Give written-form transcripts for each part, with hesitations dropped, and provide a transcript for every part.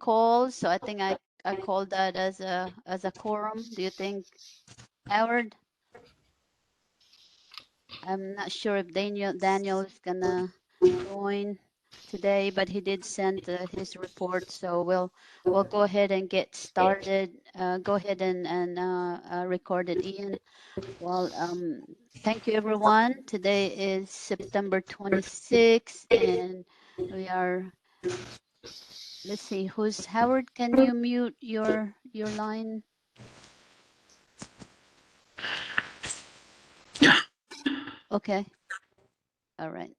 calls, so I think I called that as a quorum. Do you think, Howard? I'm not sure if Daniel is gonna join today, but he did send his report, so we'll go ahead and get started. Go ahead and record it, Ian. Well, thank you, everyone. Today is September 26th, and we are. Let's see, who's Howard? Can you mute your line? Okay. All right.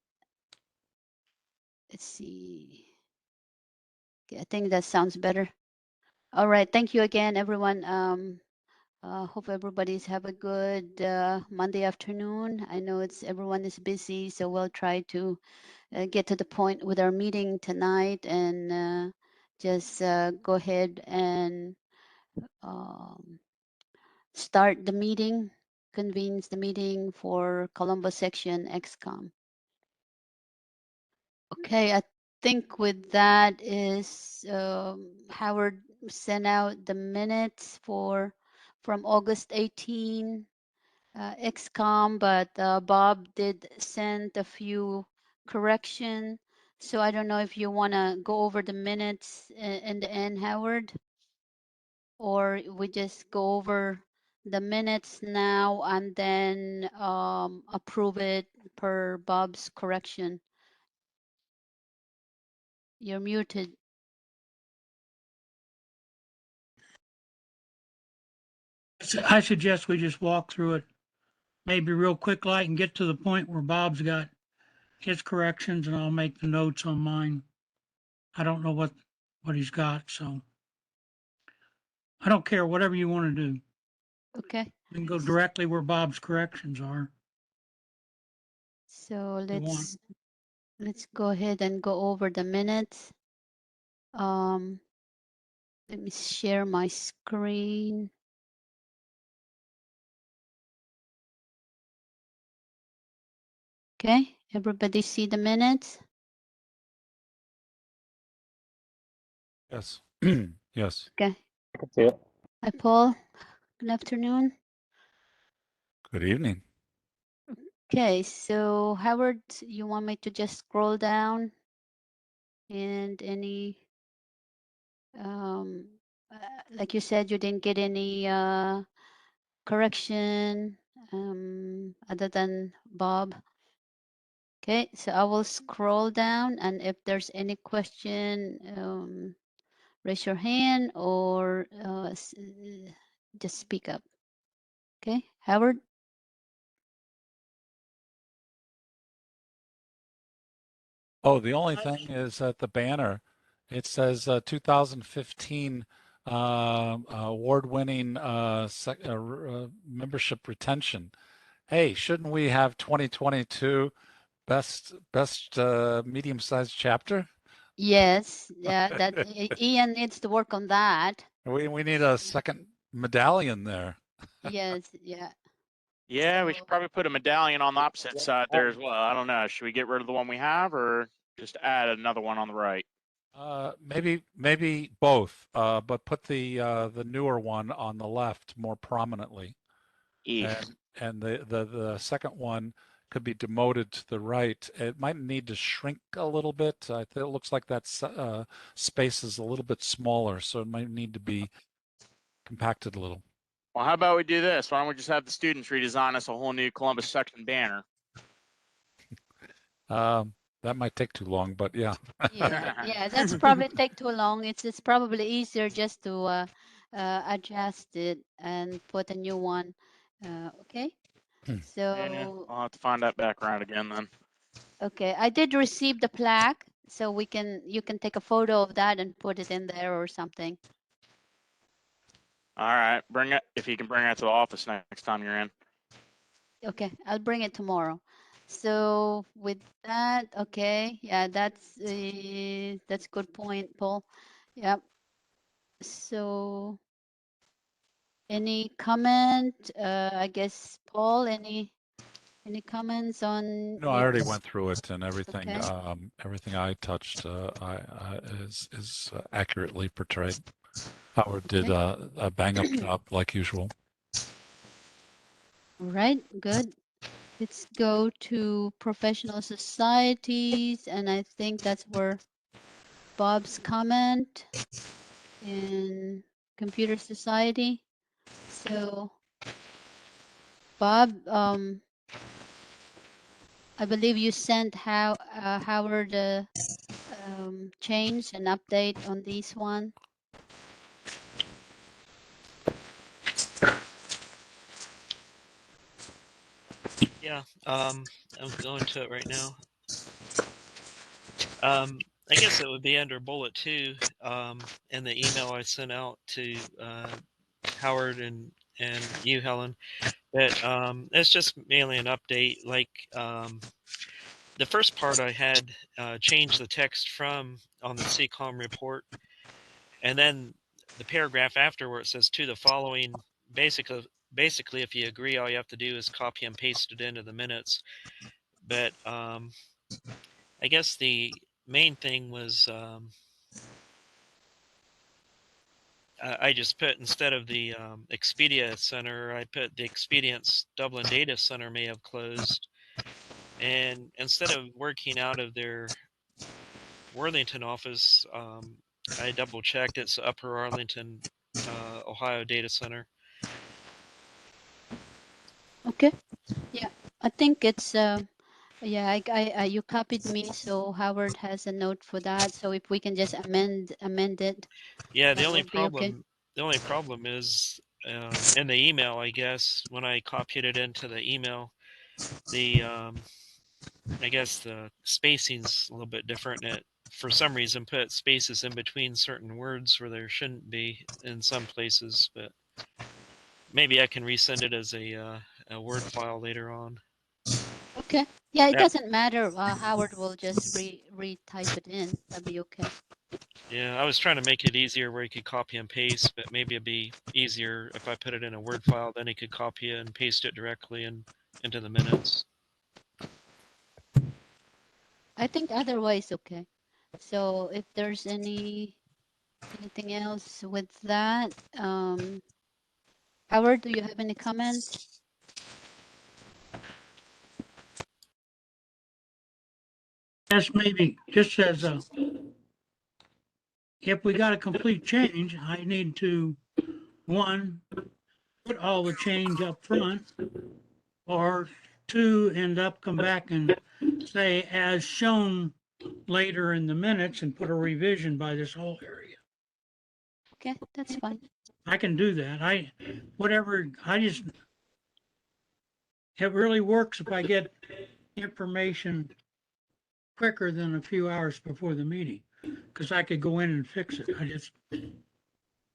Let's see. Okay, I think that sounds better. All right. Thank you again, everyone. Hope everybody's have a good Monday afternoon. I know everyone is busy, so we'll try to get to the point with our meeting tonight and just go ahead and start the meeting, convenes the meeting for Columbus section ExCom. Okay, I think with that is Howard sent out the minutes from August 18 ExCom, but Bob did send a few correction. So I don't know if you want to go over the minutes in the end, Howard, or we just go over the minutes now and then approve it per Bob's correction. You're muted. I suggest we just walk through it, maybe real quick like, and get to the point where Bob's got his corrections and I'll make the notes on mine. I don't know what he's got, so I don't care, whatever you want to do. Okay. We can go directly where Bob's corrections are. So let's go ahead and go over the minutes. Let me share my screen. Okay, everybody see the minutes? Yes. Yes. Okay. I can see it. Hi, Paul. Good afternoon. Good evening. Okay, so Howard, you want me to just scroll down and any, like you said, you didn't get any correction other than Bob. Okay, so I will scroll down, and if there's any question, raise your hand or just speak up. Okay, Howard? Oh, the only thing is that the banner, it says 2015 award-winning membership retention. Hey, shouldn't we have 2022 best medium-sized chapter? Yes, yeah, that Ian needs to work on that. We need a second medallion there. Yes, yeah. Yeah, we So- should probably put a medallion on the opposite side there as well. I don't know. Should we get rid of the one we have or just add another one on the right? Maybe both, but put the newer one on the left more prominently. And the second one could be demoted to the right. It might need to shrink a little bit. It looks like that space is a little bit smaller, so it might need to be compacted a little. Well, how about we do this? Why don't we just have the students redesign us a whole new Columbus section banner? That might take too long, but yeah. yeah, that's probably take too long. It's probably easier just to adjust it and put a new one. Okay. So yeah, I'll have to find that background again then. okay, I did receive the plaque, so you can take a photo of that and put it in there or something. All right, bring it if you can bring it to the office next time you're in. Okay, I'll bring it tomorrow. So with that, okay, yeah, that's good point, Paul. Yep. So any comment? I guess Paul, any Any comments on No, I already each? went through it, and everything Okay. everything I touched is accurately portrayed. Howard did Okay. a bang up job like usual. All right, good. Let's go to professional societies, and I think that's where Bob's comment in computer society. So, Bob, I believe you sent Howard a change and update on this one. Yeah, I'm going to it right now. I guess it would be under bullet 2 in the email I sent out to Howard and you, Helen. But it's just mainly an update. Like the first part I had changed the text from on the CCOM report, and then the paragraph after where it says to the following, basically if you agree, all you have to do is copy and paste it into the minutes. But I guess the main thing was I just put, instead of the Expedia Center, I put the Expedient's Dublin Data Center may have closed. And instead of working out of their Worthington office, I double checked. It's Upper Arlington, Ohio Data Center. Okay. Yeah, I think it's yeah, you copied me, so Howard has a note for that. So if we can just amend it, Yeah, that would be okay. the only problem is in the email, I guess, when I copied it into the email, the I guess the spacing's a little bit different. And it, for some reason, put spaces in between certain words where there shouldn't be in some places. But maybe I can resend it as a Word file later on. Okay. Yeah, it That, doesn't matter. Howard will just retype it in. That'd be okay. yeah, I was trying to make it easier where he could copy and paste, but maybe it'd be easier if I put it in a Word file. Then he could copy it and paste it directly into the minutes. I think otherwise okay. So if there's anything else with that, Howard, do you have any comments? Yes, maybe just as a, if we got a complete change, I need to, one, put all the change up front, or two, come back and say, as shown later in the minutes, and put a revision by this whole area. Okay, that's fine. I can do that. Whatever, it really works if I get information quicker than a few hours before the meeting, because I could go in and fix it.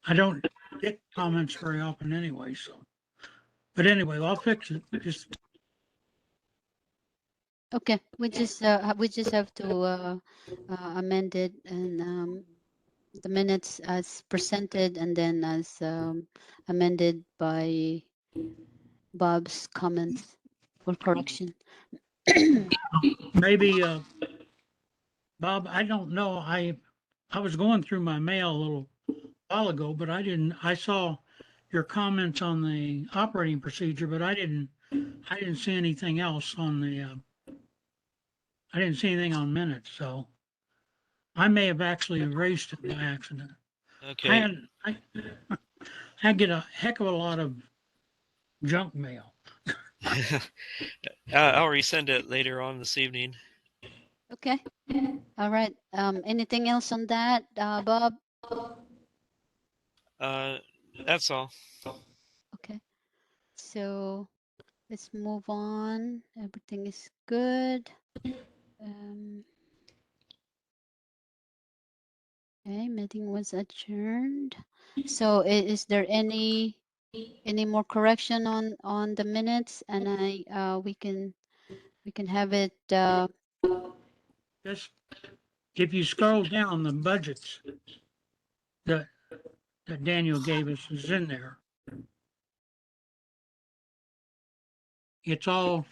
I don't get comments very often anyway, so. But anyway, I'll fix it. Just Okay, we just have to amend it and the minutes as presented and then as amended by Bob's comments for correction. maybe, Bob, I don't know. I was going through my mail a little while ago, but I saw your comments on the operating procedure, but I didn't see anything else on I didn't see anything on minutes, so I may have actually erased it by accident. Okay. I get a heck of a lot of junk mail. I'll resend it later on this evening. Okay. All right. Anything else on that, Bob? That's all. Okay. So let's move on. Everything is good. Okay, meeting was adjourned. So is there any more correction on the minutes? And we can have it. Just if you scroll down, the budgets that that Daniel gave us is in there. it's all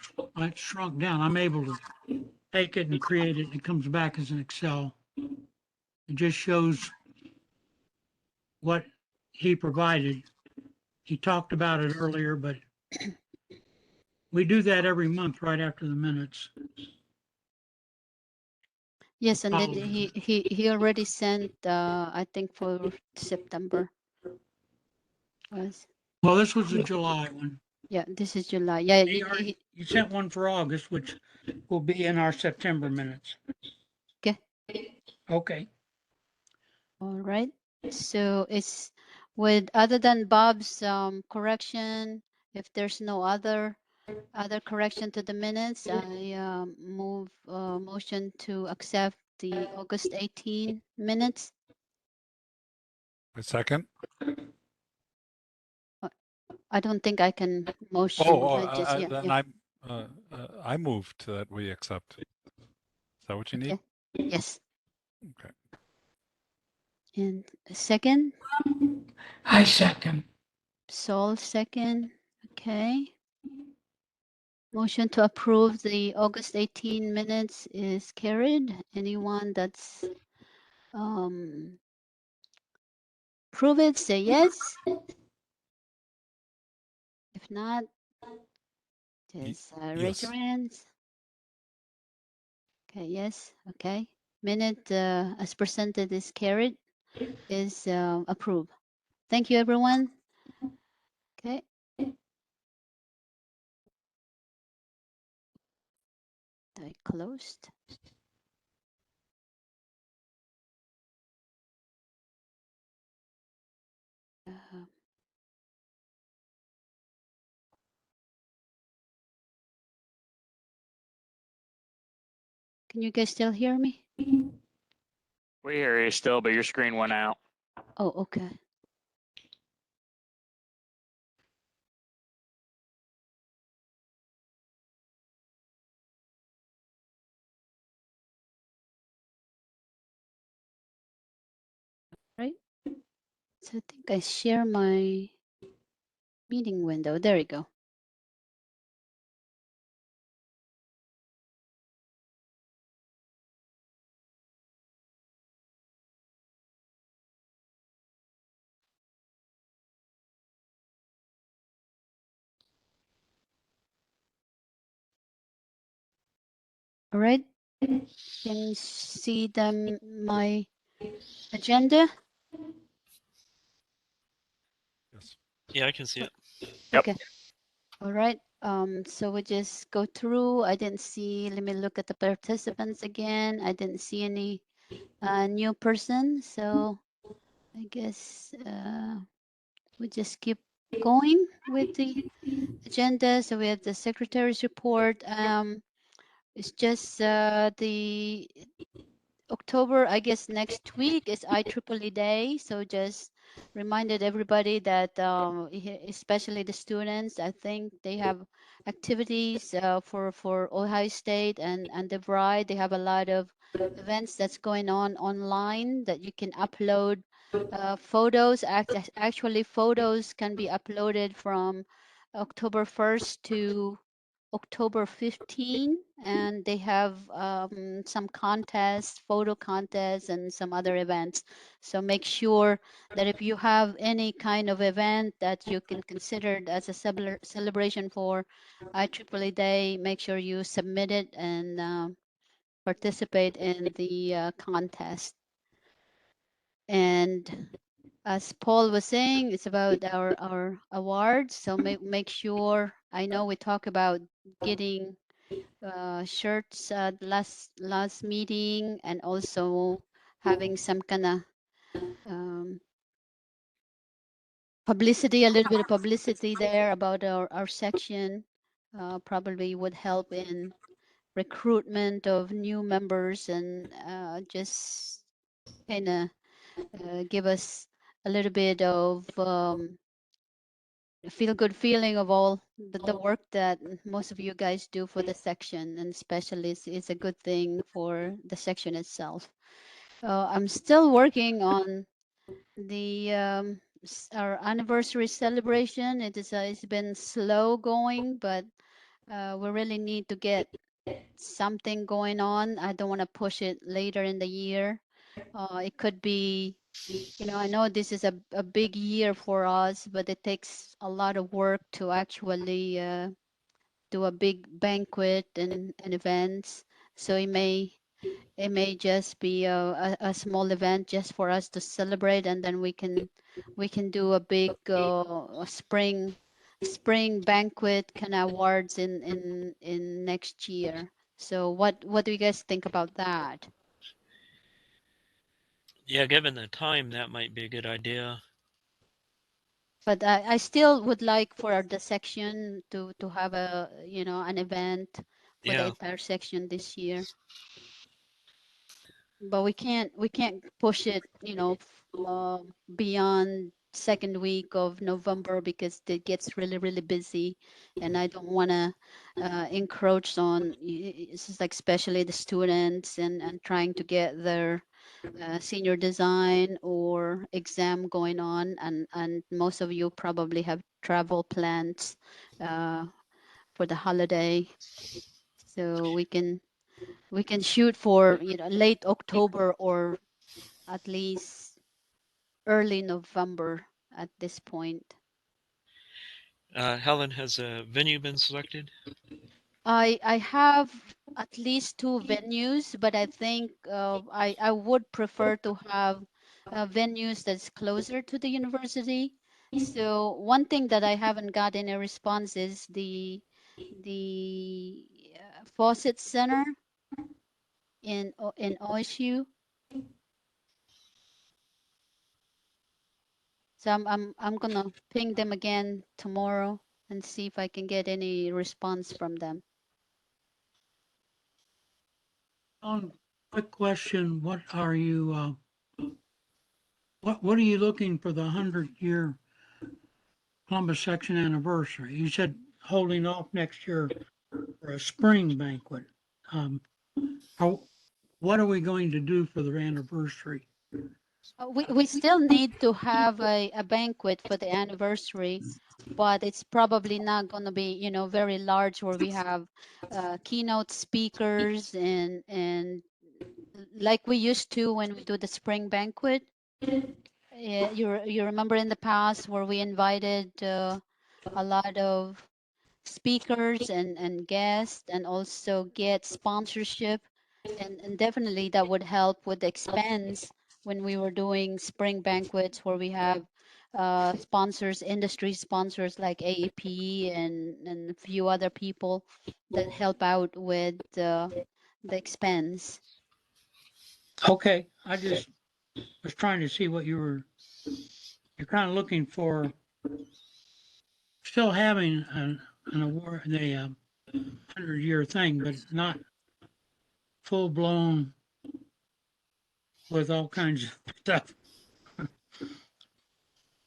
shrunk down. I'm able to take it and create it. And it comes back as an Excel. It just shows what he provided. He talked about it earlier, but we do that every month right after the minutes. Yes, and then Follow. he already sent, I think for September was, Well, this was the July one. yeah, this is July. Yeah, You sent one for August, which will be in our September minutes. Okay. Okay. all right. So it's with, other than Bob's correction, if there's no other correction to the minutes, I move motion to accept the August 18 minutes. A second. I don't think I can motion. Then Yeah. I moved that we accept. Is that what you need? Okay. Yes. Okay. And a second, I second. Saul second. Okay. Motion to approve the August 18 minutes is carried. Anyone that's approve it, say yes. If not, just raise your Yes. hands. Okay, yes, okay. Minute as presented is carried, is approved. Thank you, everyone. Okay. I closed. Can you guys still hear me? We hear you still, but your screen went out. Oh, okay. Right. So I think I share my meeting window. There you go. All right. Can you see my agenda? Yes. Yeah, I can see it. Yep. Okay. All right. So we just go through. I didn't see, let me look at the participants again. I didn't see any new person. So I guess we just keep going with the agenda. So we have the secretary's report. It's just the October, I guess next week is IEEE Day. So just reminded everybody that, especially the students, I think they have activities for Ohio State and the Bride. They have a lot of events that's going on online that you can upload photos. Actually, photos can be uploaded from October 1st to October 15, and they have some contests, photo contests, and some other events. So make sure that if you have any kind of event that you can consider as a celebration for IEEE Day, make sure you submit it and participate in the contest. And as Paul was saying, it's about our awards. So make sure, I know we talk about getting shirts last meeting, and also having some kind of publicity, a little bit of publicity there about our section. Probably would help in recruitment of new members, and just kind of give us a little bit of feel good feeling of all the work that most of you guys do for the section, and especially it's a good thing for the section itself. I'm still working on the our anniversary celebration. It's been slow going, but We really need to get something going on. I don't want to push it later in the year. It could be, I know this is a big year for us, but it takes a lot of work to actually do a big banquet and events. So it may just be a small event just for us to celebrate, and then we can do a big spring banquet kind of awards in next year. So what do you guys think about that? Yeah, given the time, that might be a good idea. But I still would like for the section to have an event for the Yeah. entire section this year. But we can't push it, beyond second week of November because it gets really, really busy, and I don't want to encroach on this is like especially the students and trying to get their senior design or exam going on, and most of you probably have travel plans uh, for the holiday, so we can shoot for late October or at least early November at this point. Helen, has a venue been selected? I have at least two venues, but I think I would prefer to have venues that's closer to the university. So one thing that I haven't got any response is the Fawcett Center in OSU. So I'm gonna ping them again tomorrow and see if I can get any response from them. Quick question, what are you looking for the 100-year Columbus section anniversary? You said holding off next year for a spring banquet. Um, how, what are we going to do for the anniversary? We still need to have a banquet for the anniversary, but it's probably not going to be, very large where we have keynote speakers and like we used to when we do the spring banquet. You remember in the past where we invited a lot of speakers and guests and also get sponsorship, and definitely that would help with the expense when we were doing spring banquets where we have sponsors, industry sponsors like AEP and a few other people that help out with the expense. Okay, I just was trying to see you're kind of looking for still having an award, the 100-year thing, but not full blown with all kinds of stuff.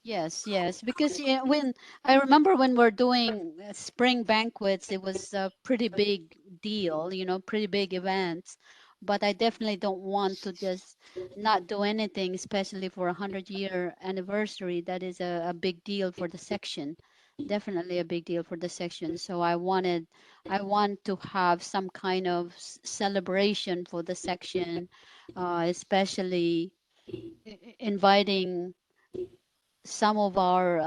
Yes, because when I remember when we're doing spring banquets, it was a pretty big deal, pretty big events. But I definitely don't want to just not do anything, especially for a 100-year anniversary. That is a big deal for the section, definitely a big deal for the section. So I want to have some kind of celebration for the section, especially inviting some of our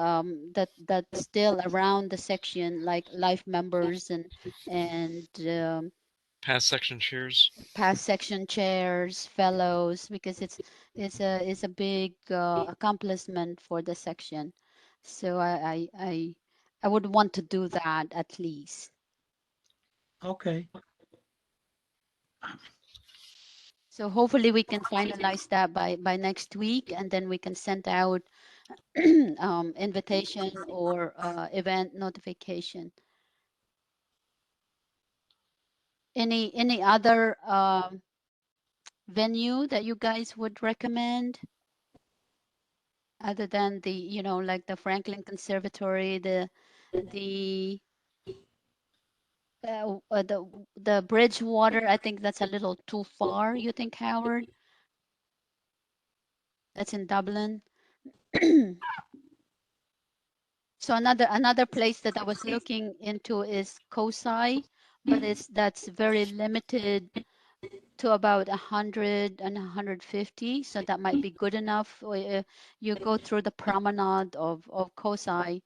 that still around the section like life members and Past section chairs? past section chairs, fellows, because it's a big accomplishment for the section. So I would want to do that at least. Okay, So hopefully we can finalize that by next week, and then we can send out invitation or event notification. Any other venue that you guys would recommend other than the, like the Franklin Conservatory, the the Bridgewater? I think that's a little too far. You think, Howard? That's in Dublin. So another place that I was looking into is COSI, but that's very limited to about 100 and 150. So that might be good enough. You go through the promenade of COSI.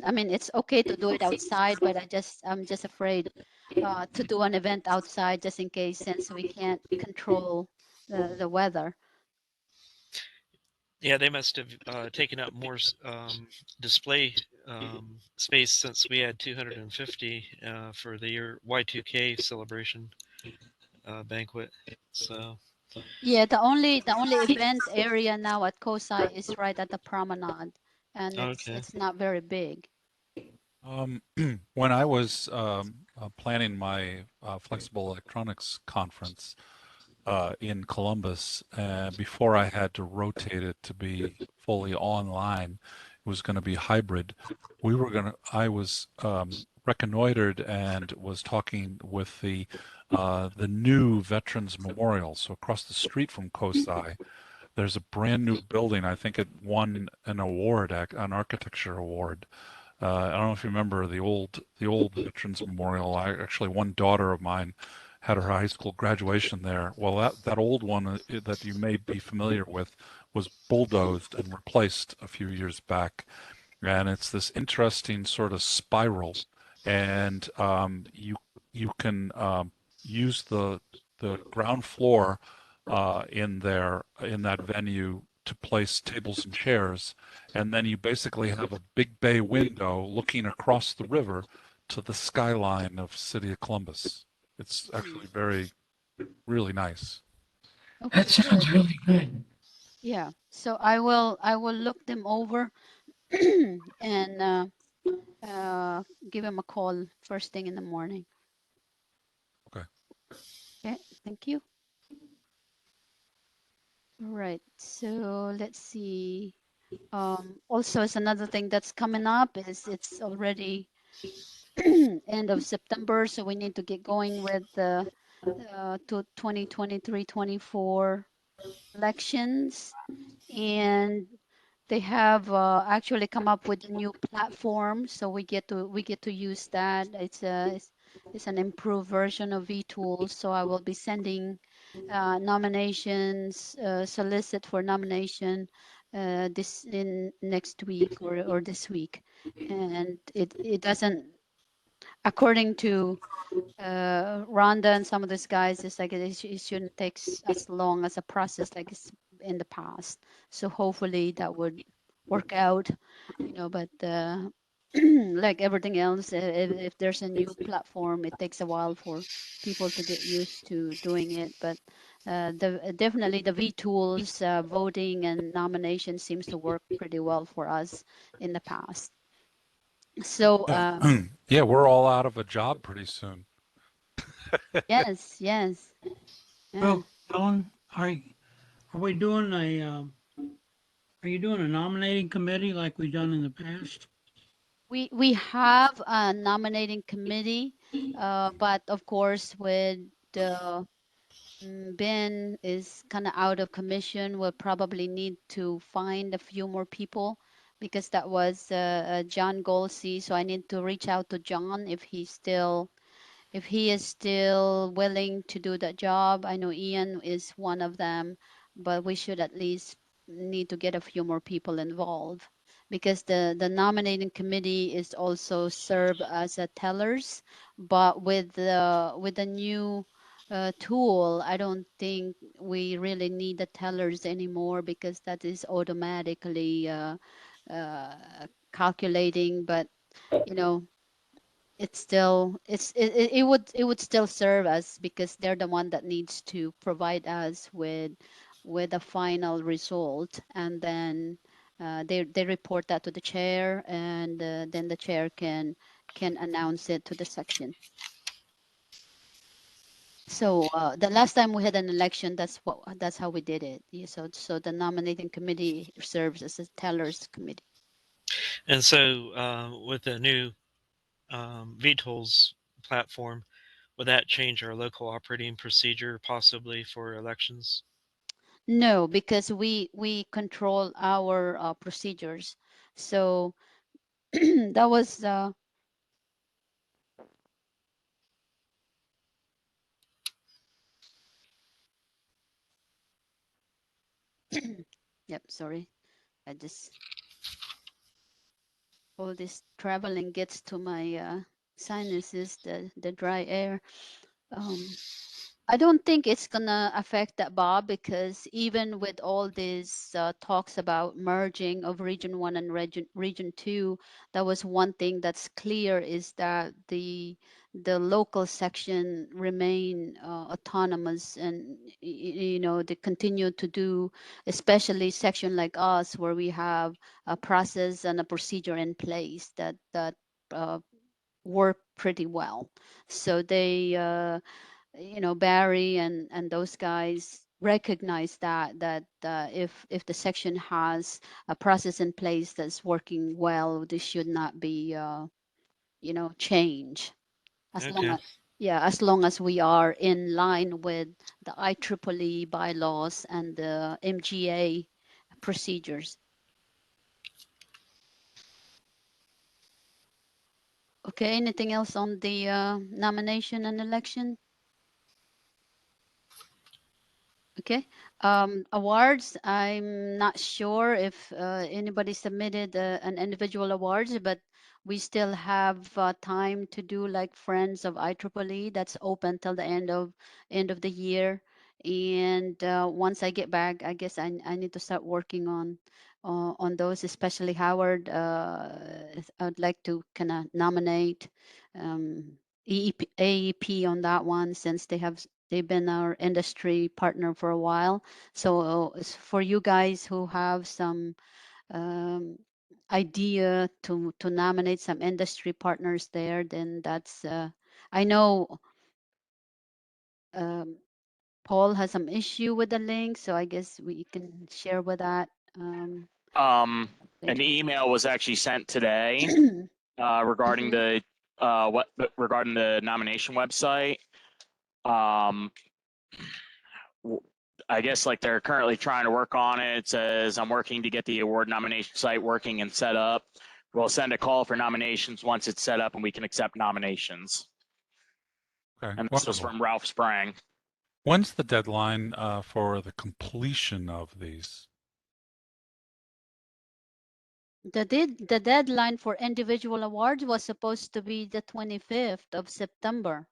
I mean, it's okay to do it outside, but I'm just afraid to do an event outside just in case, since we can't control the weather. Yeah, they must have taken up more display space since we had 250 for the year Y2K celebration banquet. So Yeah, the only event area now at COSI is right at the promenade, and okay. it's not very big. When I was planning my flexible electronics conference in Columbus, before I had to rotate it to be fully online, it was going to be hybrid. I was reconnoitered and was talking with the new Veterans Memorial. So across the street from COSI, there's a brand new building. I think it won an award, an architecture award. I don't know if you remember the old Veterans Memorial. Actually, one daughter of mine had her high school graduation there. Well, that old one that you may be familiar with was bulldozed and replaced a few years back, and it's this interesting sort of spiral, and you can use the ground floor in that venue to place tables and chairs, and then you basically have a big bay window looking across the river to the skyline of City of Columbus. It's actually really nice. Okay, That sounds good. really good. Yeah. So I will look them over and give him a call first thing in the morning. Okay. Okay, thank you. All right. So let's see. Also, is another thing that's coming up is it's already end of September, so we need to get going with the 2023-24 elections, and they have actually come up with a new platform, so we get to use that. It's an improved version of vTools, so I will be sending nominations, solicit for nomination this in next week or this week, and it doesn't, according to Rhonda and some of these guys, it's like it shouldn't take as long as a process like it's in the past. So hopefully that would work out, but like everything else, if there's a new platform, it takes a while for people to get used to doing it. But definitely the vTools voting and nomination seems to work pretty well for us in the past. So Yeah, yeah, we're all out of a job pretty soon. yes, yes. Yeah. Well, Ellen, are we doing are you doing a nominating committee like we've done in the past? We have a nominating committee, but of course, with the Ben is kind of out of commission, we'll probably need to find a few more people because that was John Golsey. So I need to reach out to John if he is still willing to do that job. I know Ian is one of them, but we should at least need to get a few more people involved because the nominating committee is also serve as a tellers, but with the new tool, I don't think we really need the tellers anymore because that is automatically uh, calculating. But you know, it's still it would still serve us because they're the one that needs to provide us with a final result, and then they report that to the chair, and then the chair can announce it to the section. So the last time we had an election, that's how we did it. Yeah, so the nominating committee serves as a tellers committee. And so with the new vTools platform, would that change our local operating procedure possibly for elections? No, because we control our procedures. So that was yep, sorry. I just all this traveling gets to my sinuses, the dry air. I don't think it's gonna affect that, Bob, because even with all these talks about merging of Region 1 and Region 2, that was one thing that's clear is that the local section remain autonomous, and you know they continue to do, especially section like us where we have a process and a procedure in place that work pretty well. So they you know, Barry and those guys recognize that if the section has a process in place that's working well, this should not be you know, change as long Okay. as as long as we are in line with the IEEE bylaws and the MGA procedures. Okay, anything else on the nomination and election? Okay. Awards, I'm not sure if anybody submitted an individual awards, but we still have time to do like Friends of IEEE. That's open till the end of the year. And once I get back, I guess I need to start working on those, especially Howard. I'd like to kind of nominate AEP on that one since they've been our industry partner for a while. So for you guys who have some idea to nominate some industry partners there, then that's I know um, Paul has some issue with the link, so I guess we can share with that An later. email was actually sent today regarding Mhm. regarding the nomination website. Um, I guess like they're currently trying to work on it. It says I'm working to get the award nomination site working and set up. We'll send a call for nominations once it's set up and we can accept nominations. Okay, And this was wonderful. from Ralph Sprang. When's the deadline for the completion of these? The deadline for individual awards was supposed to be the 25th of September.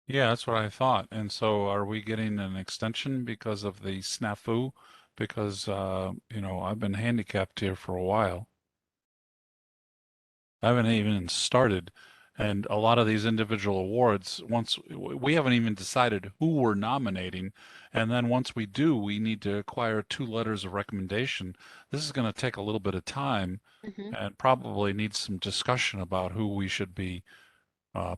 Yeah, that's what I thought. And so are we getting an extension because of the snafu? Because, you know, I've been handicapped here for a while. I haven't even started. And a lot of these individual awards, once we haven't even decided who we're nominating. And then once we do, we need to acquire 2 letters of recommendation. This is going to take a little bit of time Mhm. and probably needs some discussion about who we should be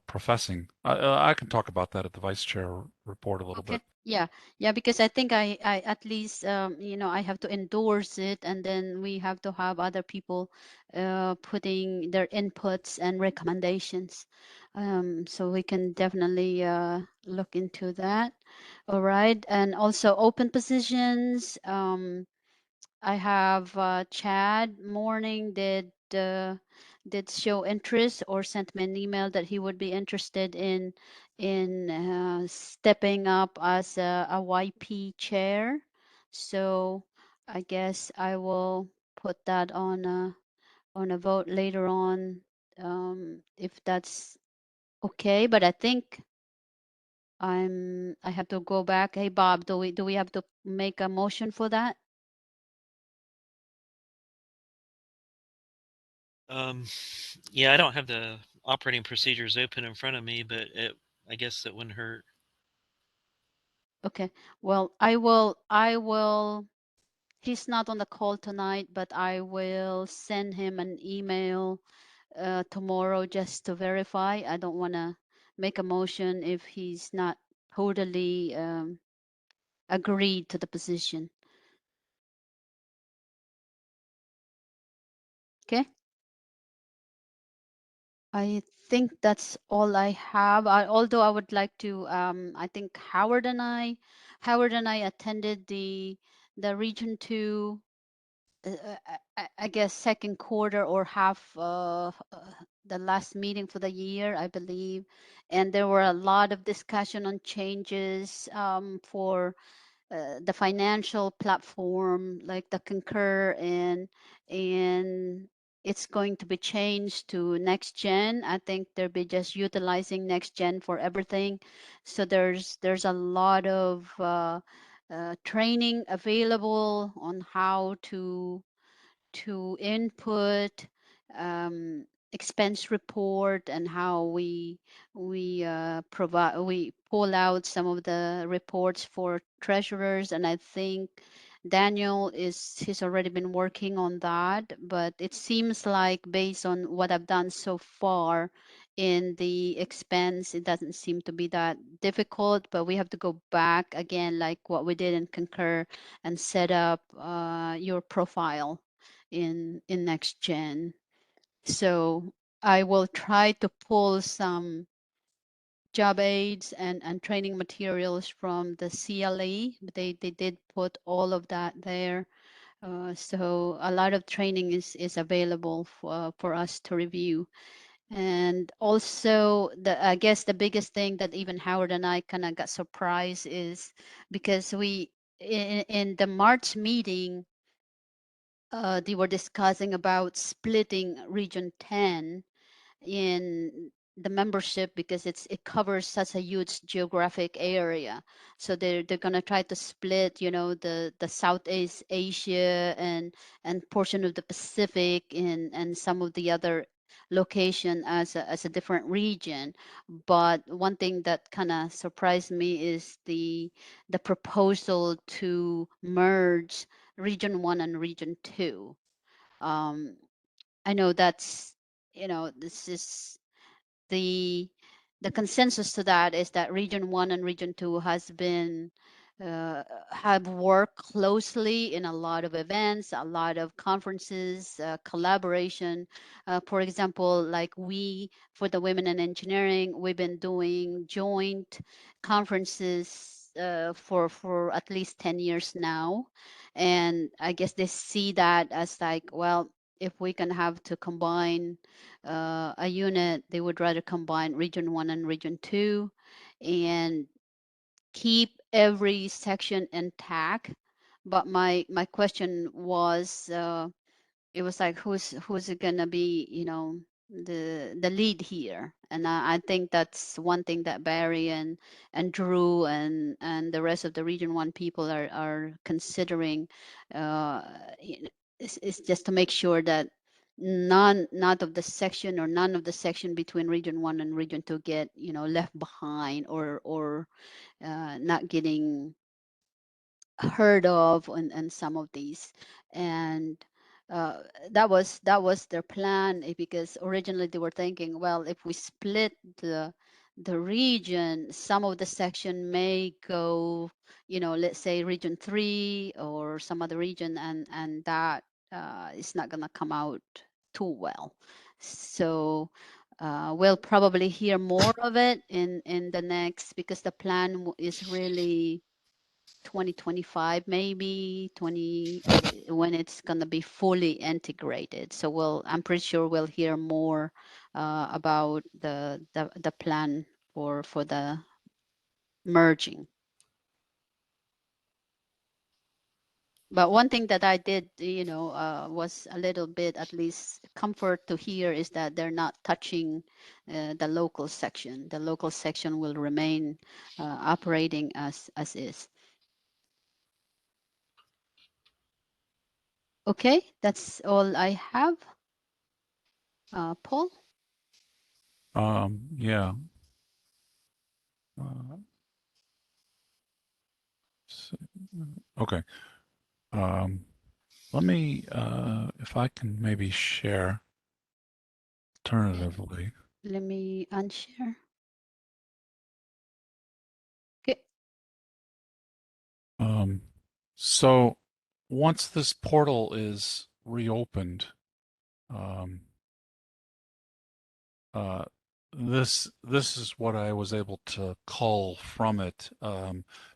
professing. I can talk about that at the vice chair report a little Okay. bit. Yeah, because I think I at least you know I have to endorse it, and then we have to have other people putting their inputs and recommendations. So we can definitely look into that. All right, and also open positions. I have Chad Morning did show interest or sent me an email that he would be interested in stepping up as a YP chair. So I guess I will put that on a vote later on if that's okay. But I think I have to go back. Hey Bob, do we have to make a motion for that? Yeah, I don't have the operating procedures open in front of me, but I guess it wouldn't hurt. Okay. Well, I will, he's not on the call tonight, but I will send him an email tomorrow just to verify. I don't want to make a motion if he's not totally agreed to the position. Okay. I think that's all I have. Although I would like to, I think Howard and I attended the Region 2 I guess second quarter or half the last meeting for the year, I believe. And there were a lot of discussion on changes for the financial platform, like the Concur, and it's going to be changed to next gen. I think they'll be just utilizing next gen for everything. So there's a lot of training available on how to input expense report and how we pull out some of the reports for treasurers. And I think Daniel he's already been working on that, but it seems like based on what I've done so far in the expense, it doesn't seem to be that difficult. But we have to go back again, like what we did in Concur, and set up your profile in next gen. So I will try to pull some job aids and training materials from the CLE. They did put all of that there. So a lot of training is available for us to review. And also, I guess the biggest thing that even Howard and I kind of got surprised is because in the March meeting, they were discussing about splitting Region 10 in the membership because it covers such a huge geographic area. So they're gonna try to split, the Southeast Asia and portion of the Pacific and some of the other location as a different region. But one thing that kind of surprised me is the proposal to merge Region 1 and Region 2. Um, I know this is the the consensus to that is that Region 1 and Region 2 have worked closely in a lot of events, a lot of conferences, collaboration. For example, like for the Women in Engineering, we've been doing joint conferences for at least 10 years now. And I guess they see that as like, well, if we can have to combine a unit, they would rather combine Region 1 and Region 2 and keep every section intact. But my question was, it was like, who's it gonna be, the lead here? And I think that's one thing that Barry and Drew and the rest of the Region 1 people are considering, uh, is just to make sure that not of the section or none of the section between Region 1 and Region 2 get, left behind or not getting heard of and some of these. And uh, that was their plan, because originally they were thinking, well, if we split the region, some of the section may go, let's say Region 3 or some other region, and that is not going to come out too well. So we'll probably hear more of it in the next, because the plan is really 2025, maybe 20, when it's going to be fully integrated. So I'm pretty sure we'll hear more about the plan for the merging. But one thing that I did, was a little bit, at least, comfort to hear is that they're not touching the local section. The local section will remain operating as is. Okay, that's all I have. Paul? Yeah. Uh, okay. Let me, if I can maybe share alternatively. Let me unshare. Okay. So once this portal is reopened, this is what I was able to cull from it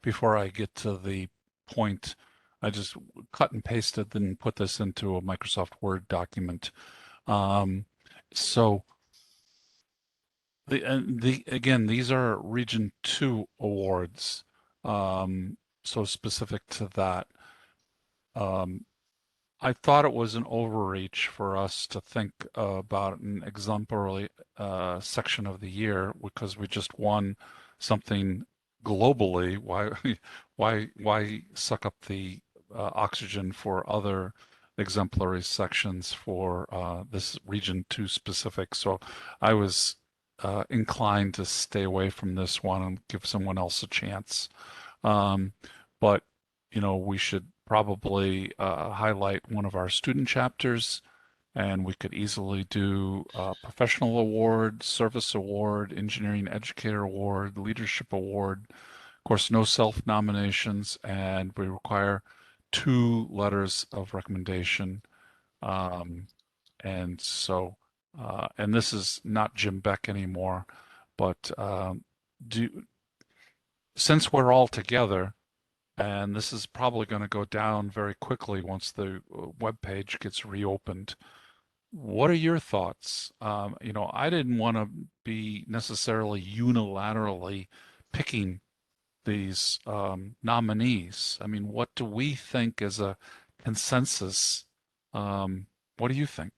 before I get to the point I just cut and pasted and put this into a Microsoft Word document. So again, these are Region 2 awards, so specific to that. I thought it was an overreach for us to think about an exemplary section of the year because we just won something globally. Why suck up the oxygen for other exemplary sections for this Region 2 specific? So I was inclined to stay away from this one and give someone else a chance. But we should probably highlight one of our student chapters, and we could easily do professional award, service award, engineering educator award, leadership award. Of course, no self-nominations, and we require 2 letters of recommendation. And so, and this is not Jim Beck anymore, but since we're all together, and this is probably going to go down very quickly once the web page gets reopened. What are your thoughts? I didn't want to be necessarily unilaterally picking these nominees. I mean, what do we think as a consensus? What do you think?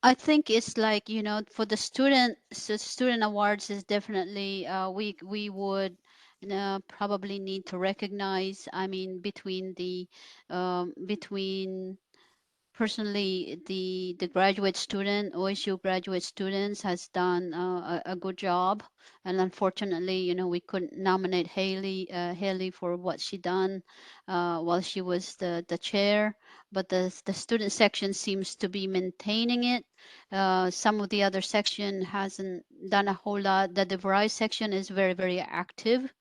I think it's like, for the student awards is definitely, we would probably need to recognize, I mean, between personally, the graduate student, OSU graduate students has done a good job, and unfortunately, we couldn't nominate Haley for what she done while she was the chair. But the student section seems to be maintaining it. Some of the other section hasn't done a whole lot. The DeVry section is very, very active.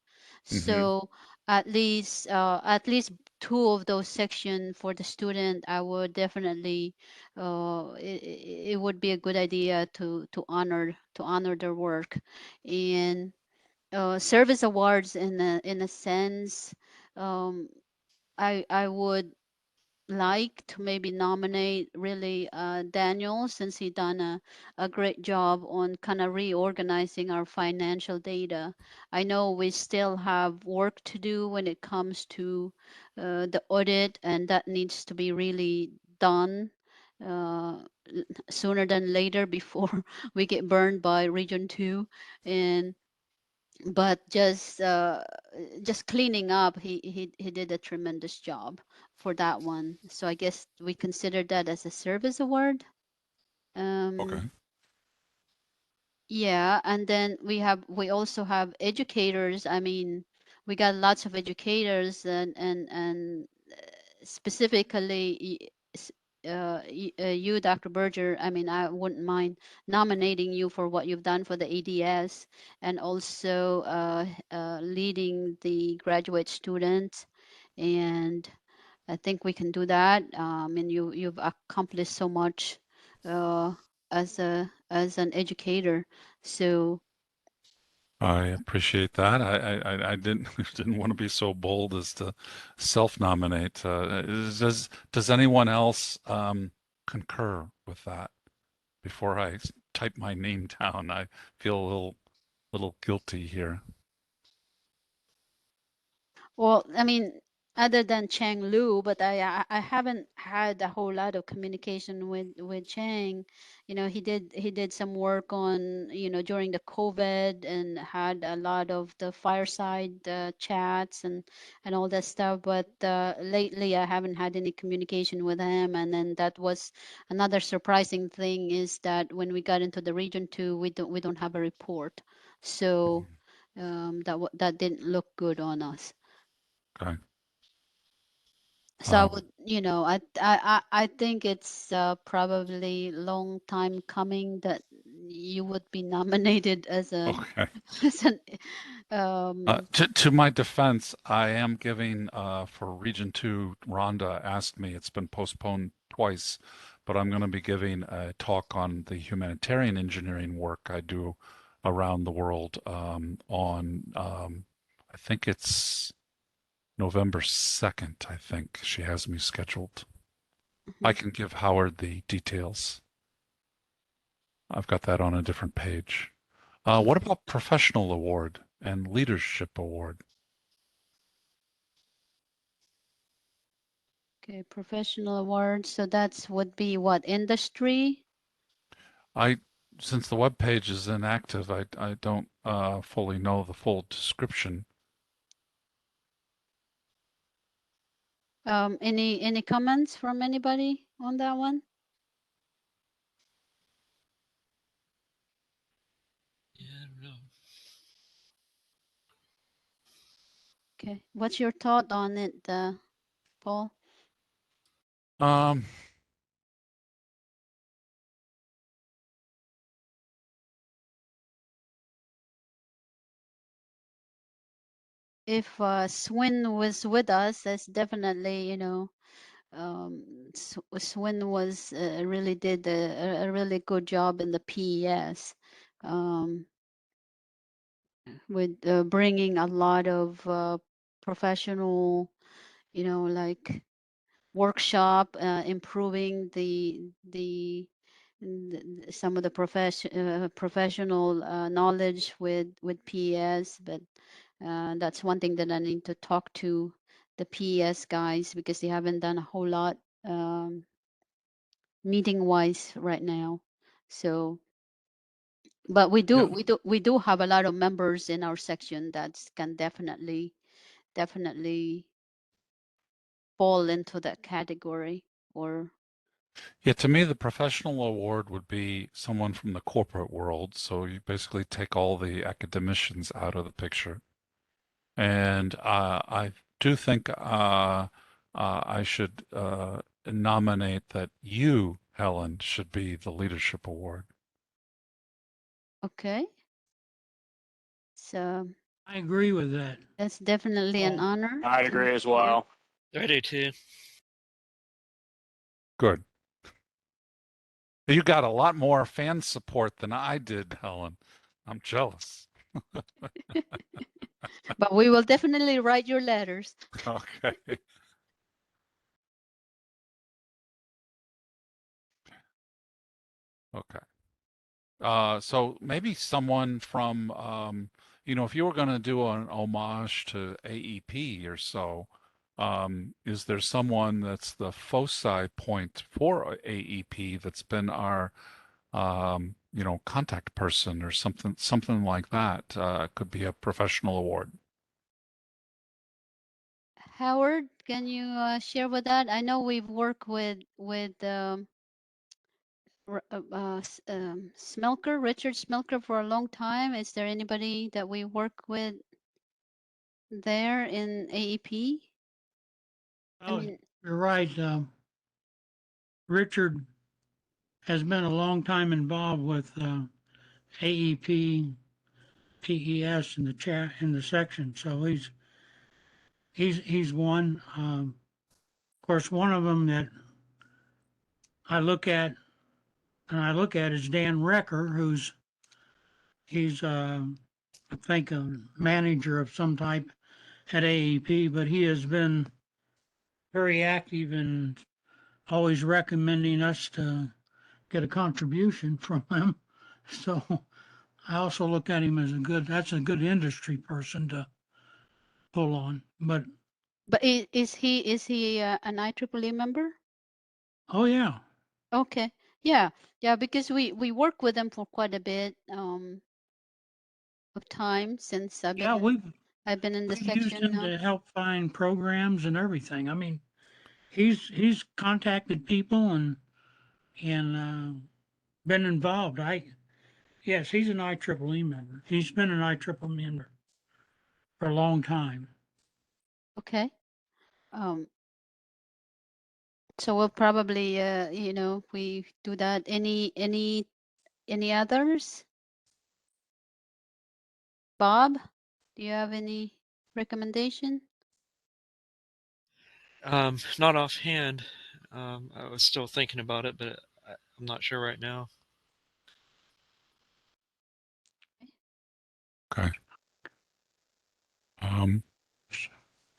So at least 2 of those sections for the student, I would definitely, it would be a good idea to honor their work. And service awards, in a sense, um, I would like to maybe nominate really Daniel, since he done a great job on kind of reorganizing our financial data. I know we still have work to do when it comes to the audit, and that needs to be really done uh, sooner than later before we get burned by Region 2. And but just cleaning up, he did a tremendous job for that one. So I guess we consider that as a service award. Okay. Yeah, and then we also have educators. I mean, we got lots of educators, and specifically you, Dr. Berger. I mean, I wouldn't mind nominating you for what you've done for the ADS, and also leading the graduate students. And I think we can do that. And you've accomplished so much uh, as an educator. So I appreciate that. I didn't didn't want to be so bold as to self-nominate. Does anyone else concur with that? Before I type my name down, I feel a little guilty here. well, I mean, other than Chang Lu, but I haven't had a whole lot of communication with Chang. He did some work on, during the COVID, and had a lot of the fireside chats and all that stuff. But lately, I haven't had any communication with him. And then that was another surprising thing, is that when we got into the Region 2, we don't have a report. So that didn't look good on us. Okay. So I would, I think it's probably long time coming that you would be nominated as Okay. as an um To my defense, I am giving for Region 2, Rhonda asked me, it's been postponed twice, but I'm going to be giving a talk on the humanitarian engineering work I do around the world I think it's November 2nd, I think she has me scheduled. I Mhm. can give Howard the details. I've got that on a different page. What about professional award and leadership award? Okay, professional awards. So that's would be what industry? Since the web page is inactive, I don't fully know the full description. Any comments from anybody on that one? Yeah, I don't know. Okay, what's your thought on it, Paul? Um, If Swin was with us, that's definitely, Swin was really did a really good job in the PES, with bringing a lot of professional, like workshop, improving some of the professional knowledge with PES, but that's one thing that I need to talk to the PES guys because they haven't done a whole lot meeting wise right now. So, but yeah, we do have a lot of members in our section that can definitely fall into that category. Or yeah. To me, the professional award would be someone from the corporate world. So you basically take all the academicians out of the picture. And I do think I should nominate that you, Helen, should be the leadership award. okay, so I agree with that. that's definitely an Paul. honor I'd to agree as share. well. I do too. Good. You got a lot more fan support than I did, Helen. I'm jealous. But we will definitely write your letters. Okay. Okay. So maybe someone from, if you were going to do an homage to AEP or so, is there someone that's the foci point for AEP that's been our, contact person or something like that? Could be a professional award. Howard, can you share with that? I know we've worked with Smelker, Richard Smelker, for a long time. Is there anybody that we work with there in AEP? I Oh, mean, you're right. Richard has been a long time involved with AEP, PES in the chat in the section. So he's one. Of course, one of them that I look at is Dan Recker, he's I think a manager of some type at AEP, but he has been very active and always recommending us to get a contribution from him. So I also look at him as that's a good industry person to pull on. But but is he an IEEE member? oh yeah, Okay, yeah, yeah, because we work with them for quite a bit of time since yeah, I've been in the we've used section him now. to help find programs and everything. I mean, he's contacted people and been involved. Yes, he's an IEEE member. He's been an IEEE member for a long time. Okay. So we'll probably, we do that. Any others? Bob, do you have any recommendation? Not offhand. I was still thinking about it, but I'm not sure right now. Okay. Um,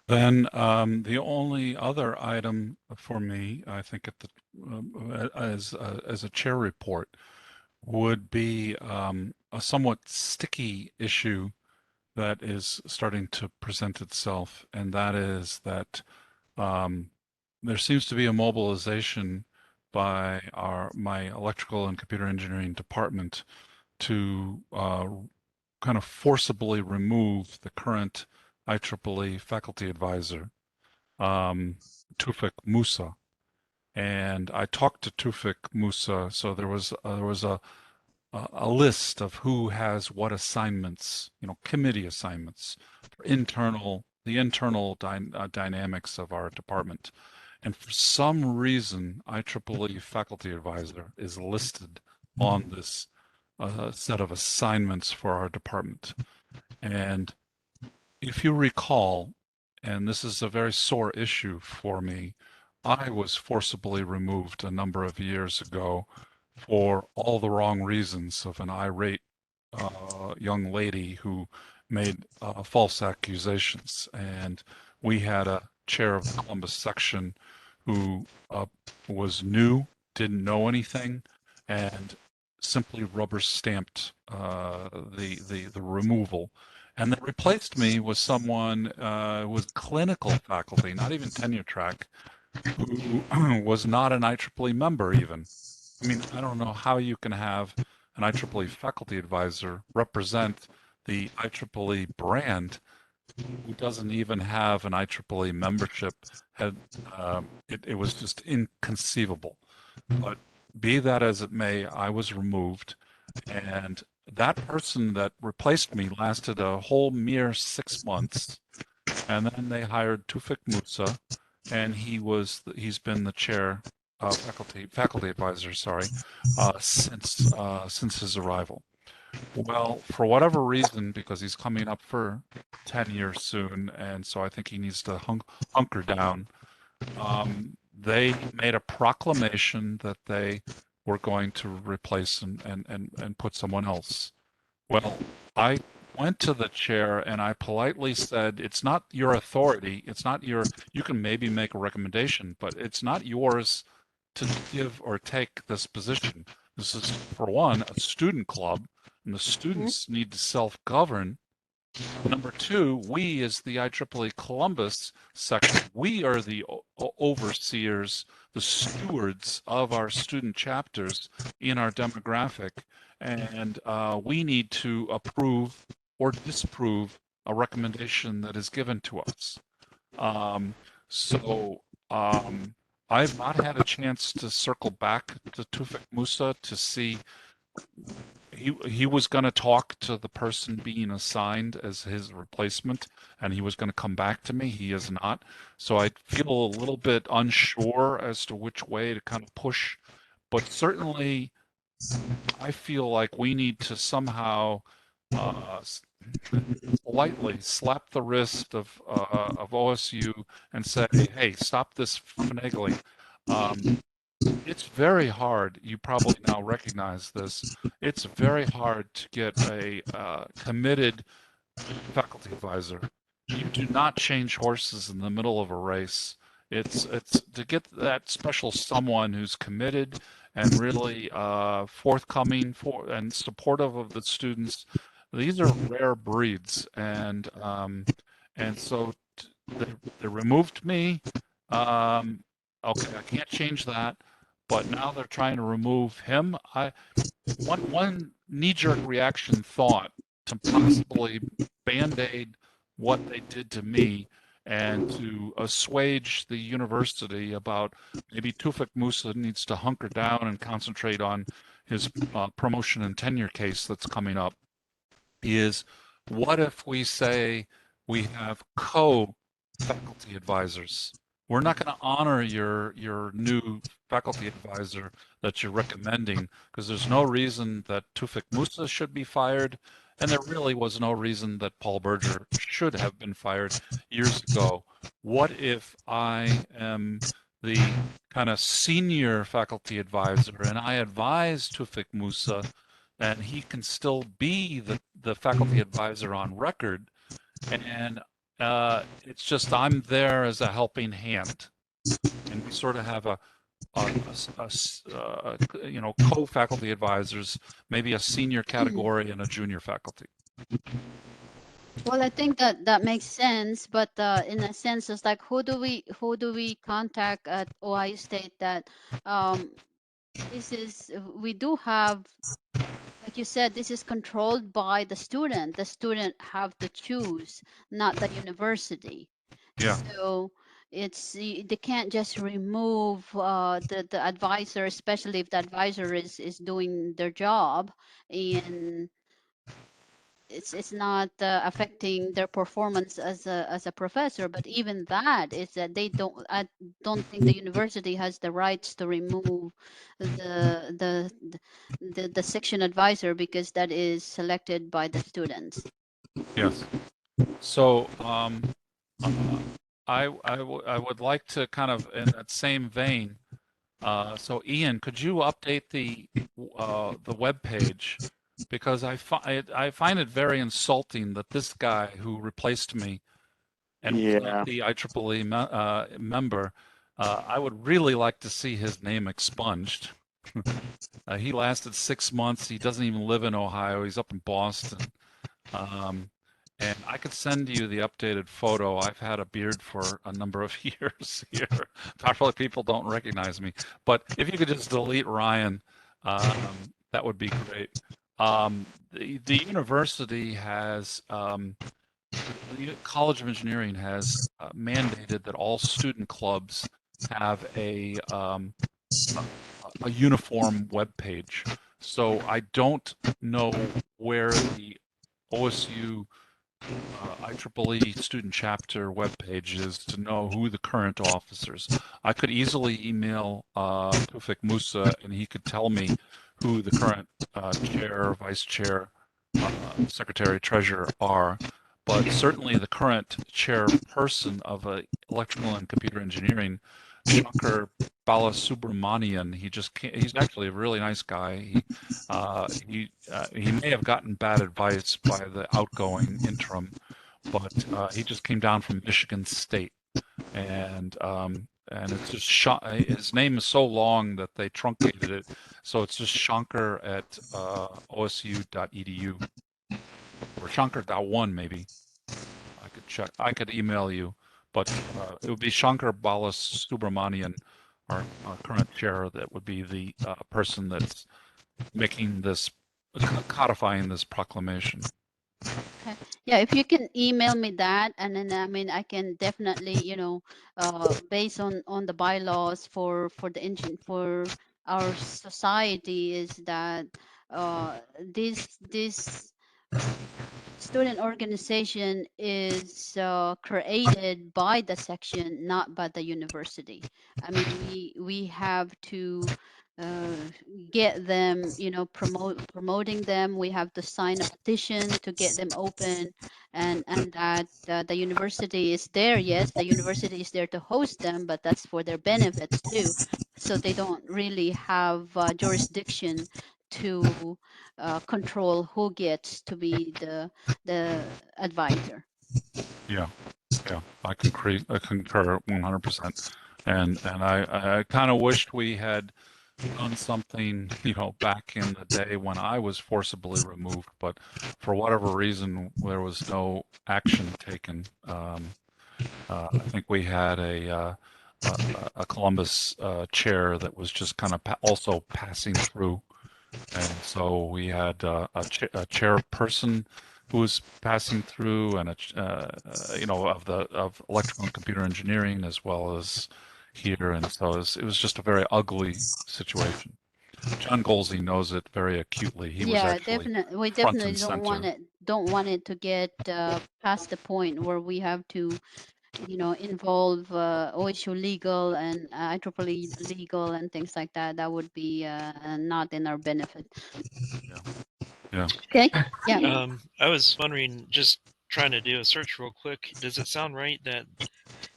Then the only other item for me, I think, at the as a chair report, would be a somewhat sticky issue that is starting to present itself, and that is that there seems to be a mobilization by my electrical and computer engineering department to kind of forcibly remove the current IEEE faculty advisor, Tufik Musa. And I talked to Tufik Musa, so there was a list of who has what assignments, committee assignments for the internal dynamics of our department. And for some reason, IEEE faculty advisor is listed on this set of assignments for our department. And if you recall, and this is a very sore issue for me, I was forcibly removed a number of years ago for all the wrong reasons of an irate young lady who made false accusations. And we had a chair of the Columbus section who was new, didn't know anything, and simply rubber stamped the removal. And that replaced me was someone who was clinical faculty, not even tenure track, who was not an IEEE member even. I mean, I don't know how you can have an IEEE faculty advisor represent the IEEE brand who doesn't even have an IEEE membership. It was just inconceivable. But be that as it may, I was removed, and that person that replaced me lasted a whole mere 6 months, and then they hired Tufik Musa, and he's been the chair faculty advisor, sorry, since his arrival. Well, for whatever reason, because he's coming up for 10 years soon, and so I think he needs to hunker down. They made a proclamation that they were going to replace and put someone else. Well, I went to the chair and I politely said, it's not your authority. It's not you can maybe make a recommendation, but it's not yours to give or take this position. This is, for one, a student club, and the students need to self-govern. Number two, we as the IEEE Columbus section, we are the overseers, the stewards of our student chapters in our demographic, and we need to approve or disapprove a recommendation that is given to us. So I've not had a chance to circle back to Tufik Musa to see. He was going to talk to the person being assigned as his replacement, and he was going to come back to me. He is not. So I feel a little bit unsure as to which way to kind of push, but certainly I feel like we need to somehow politely slap the wrist of OSU and say, hey, stop this finagling. It's very hard. You probably now recognize this. It's very hard to get a committed faculty advisor. You do not change horses in the middle of a race. It's to get that special someone who's committed and really forthcoming and supportive of the students. These are rare breeds, and so they removed me. Okay, I can't change that, but now they're trying to remove him. One knee-jerk reaction thought to possibly band-aid what they did to me and to assuage the university about maybe Tufik Musa needs to hunker down and concentrate on his promotion and tenure case that's coming up is, what if we say we have co-faculty advisors? We're not going to honor your new faculty advisor that you're recommending because there's no reason that Tufik Musa should be fired, and there really was no reason that Paul Berger should have been fired years ago. What if I am the kind of senior faculty advisor and I advise Tufik Musa and he can still be the faculty advisor on record, and It's just I'm there as a helping hand, and we sort of have co-faculty advisors, maybe a senior category and a junior faculty. Well, I think that that makes sense, but in a sense, it's like who do we contact at Ohio State that this is we do have, like you said, this is controlled by the student. The student have to choose, not the university. Yeah. So they can't just remove the advisor, especially if the advisor is doing their job, and it's not affecting their performance as a professor. But even that is that I don't think the university has the rights to remove the section advisor, because that is selected by the students. Yes. So I would like to kind of in that same vein. So Ian, could you update the web page, because I find it very insulting that this guy who replaced me and was Yeah. not the IEEE member, I would really like to see his name expunged. He lasted 6 months. He doesn't even live in Ohio. He's up in Boston. And I could send you the updated photo. I've had a beard for a number of years here. Probably people don't recognize me. But if you could just delete Ryan, that would be great. The university has, the College of Engineering has mandated that all student clubs have a uniform web page. So I don't know where the OSU IEEE student chapter webpage is to know who the current officers. I could easily email Tufik Musa and he could tell me who the current chair, vice chair, secretary, treasurer are. But certainly the current chairperson of electrical and computer engineering, Shankar Balasubramanian, he's actually a really nice guy. He may have gotten bad advice by the outgoing interim, but he just came down from Michigan State, and it's just his name is so long that they truncated it, so it's just Shankar at osu.edu or Shankar.1 maybe. I could check. I could email you, but it would be Shankar Balasubramanian, our current chair. That would be the person that's making this, codifying this proclamation. Okay. Yeah, if you can email me that, and then I mean I can definitely, based on the bylaws for the engine for our society, is that this student organization is created by the section, not by the university. I mean, we have to uh, get them, promoting them. We have to sign a petition to get them open, and that the university is there. Yes, the university is there to host them, but that's for their benefits too. So they don't really have jurisdiction to control who gets to be the advisor. Yeah, yeah, I concur 100%. And I kind of wished we had done something, back in the day when I was forcibly removed, but for whatever reason, there was no action taken. I think we had a Columbus chair that was just kind of also passing through, and so we had a chairperson who was passing through, and of electrical and computer engineering as well as here, and so it was just a very ugly situation. John Golsey knows it very acutely. He was Yeah, actually definitely. We front definitely and center. don't want it to get past the point where we have to, involve OSU legal and IEEE legal and things like that. That would be not in our benefit. Yeah, yeah. Okay. Yeah. I was wondering, just trying to do a search real quick. Does it sound right that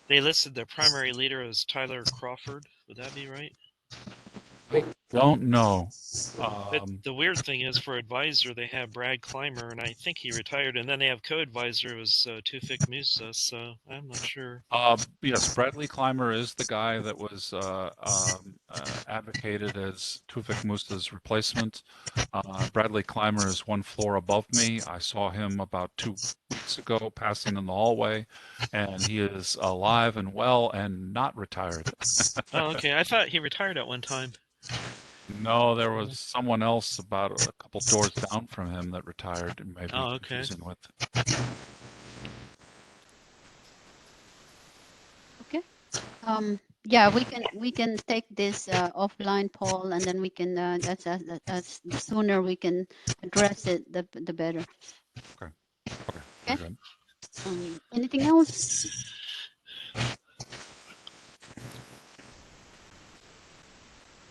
they listed their primary leader as Tyler Crawford? Would that be right? Don't know. But the weird thing is, for advisor, they have Brad Clymer, and I think he retired. And then they have co-advisor was Tufik Musa, so I'm not sure. Yes, Bradley Clymer is the guy that was advocated as Tufik Musa's replacement. Bradley Clymer is one floor above me. I saw him about 2 weeks ago passing in the hallway, and he is alive and well and not retired. Oh, okay. I thought he retired at one time. No, there was someone else about a couple doors down from him that retired, and maybe Oh, okay. confusing with. Okay. Yeah, we can take this offline, Paul, and then we can that's the sooner we can address it, the better. Okay, Okay. very good. Anything else?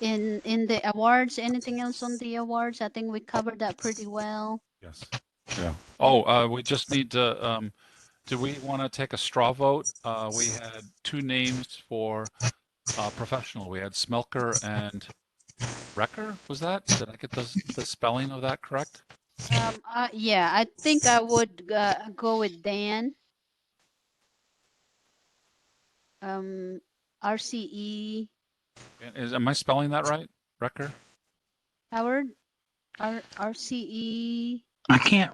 In the awards, anything else on the awards? I think we covered that pretty well. Yes. Yeah. Oh, we just need to. Do we want to take a straw vote? We had 2 names for professional. We had Smelker and Wrecker. Was that? Did I get the spelling of that correct? Yeah, I think I would go with Dan. RCE. Am I spelling that right? Wrecker? Howard. RCE. I can't.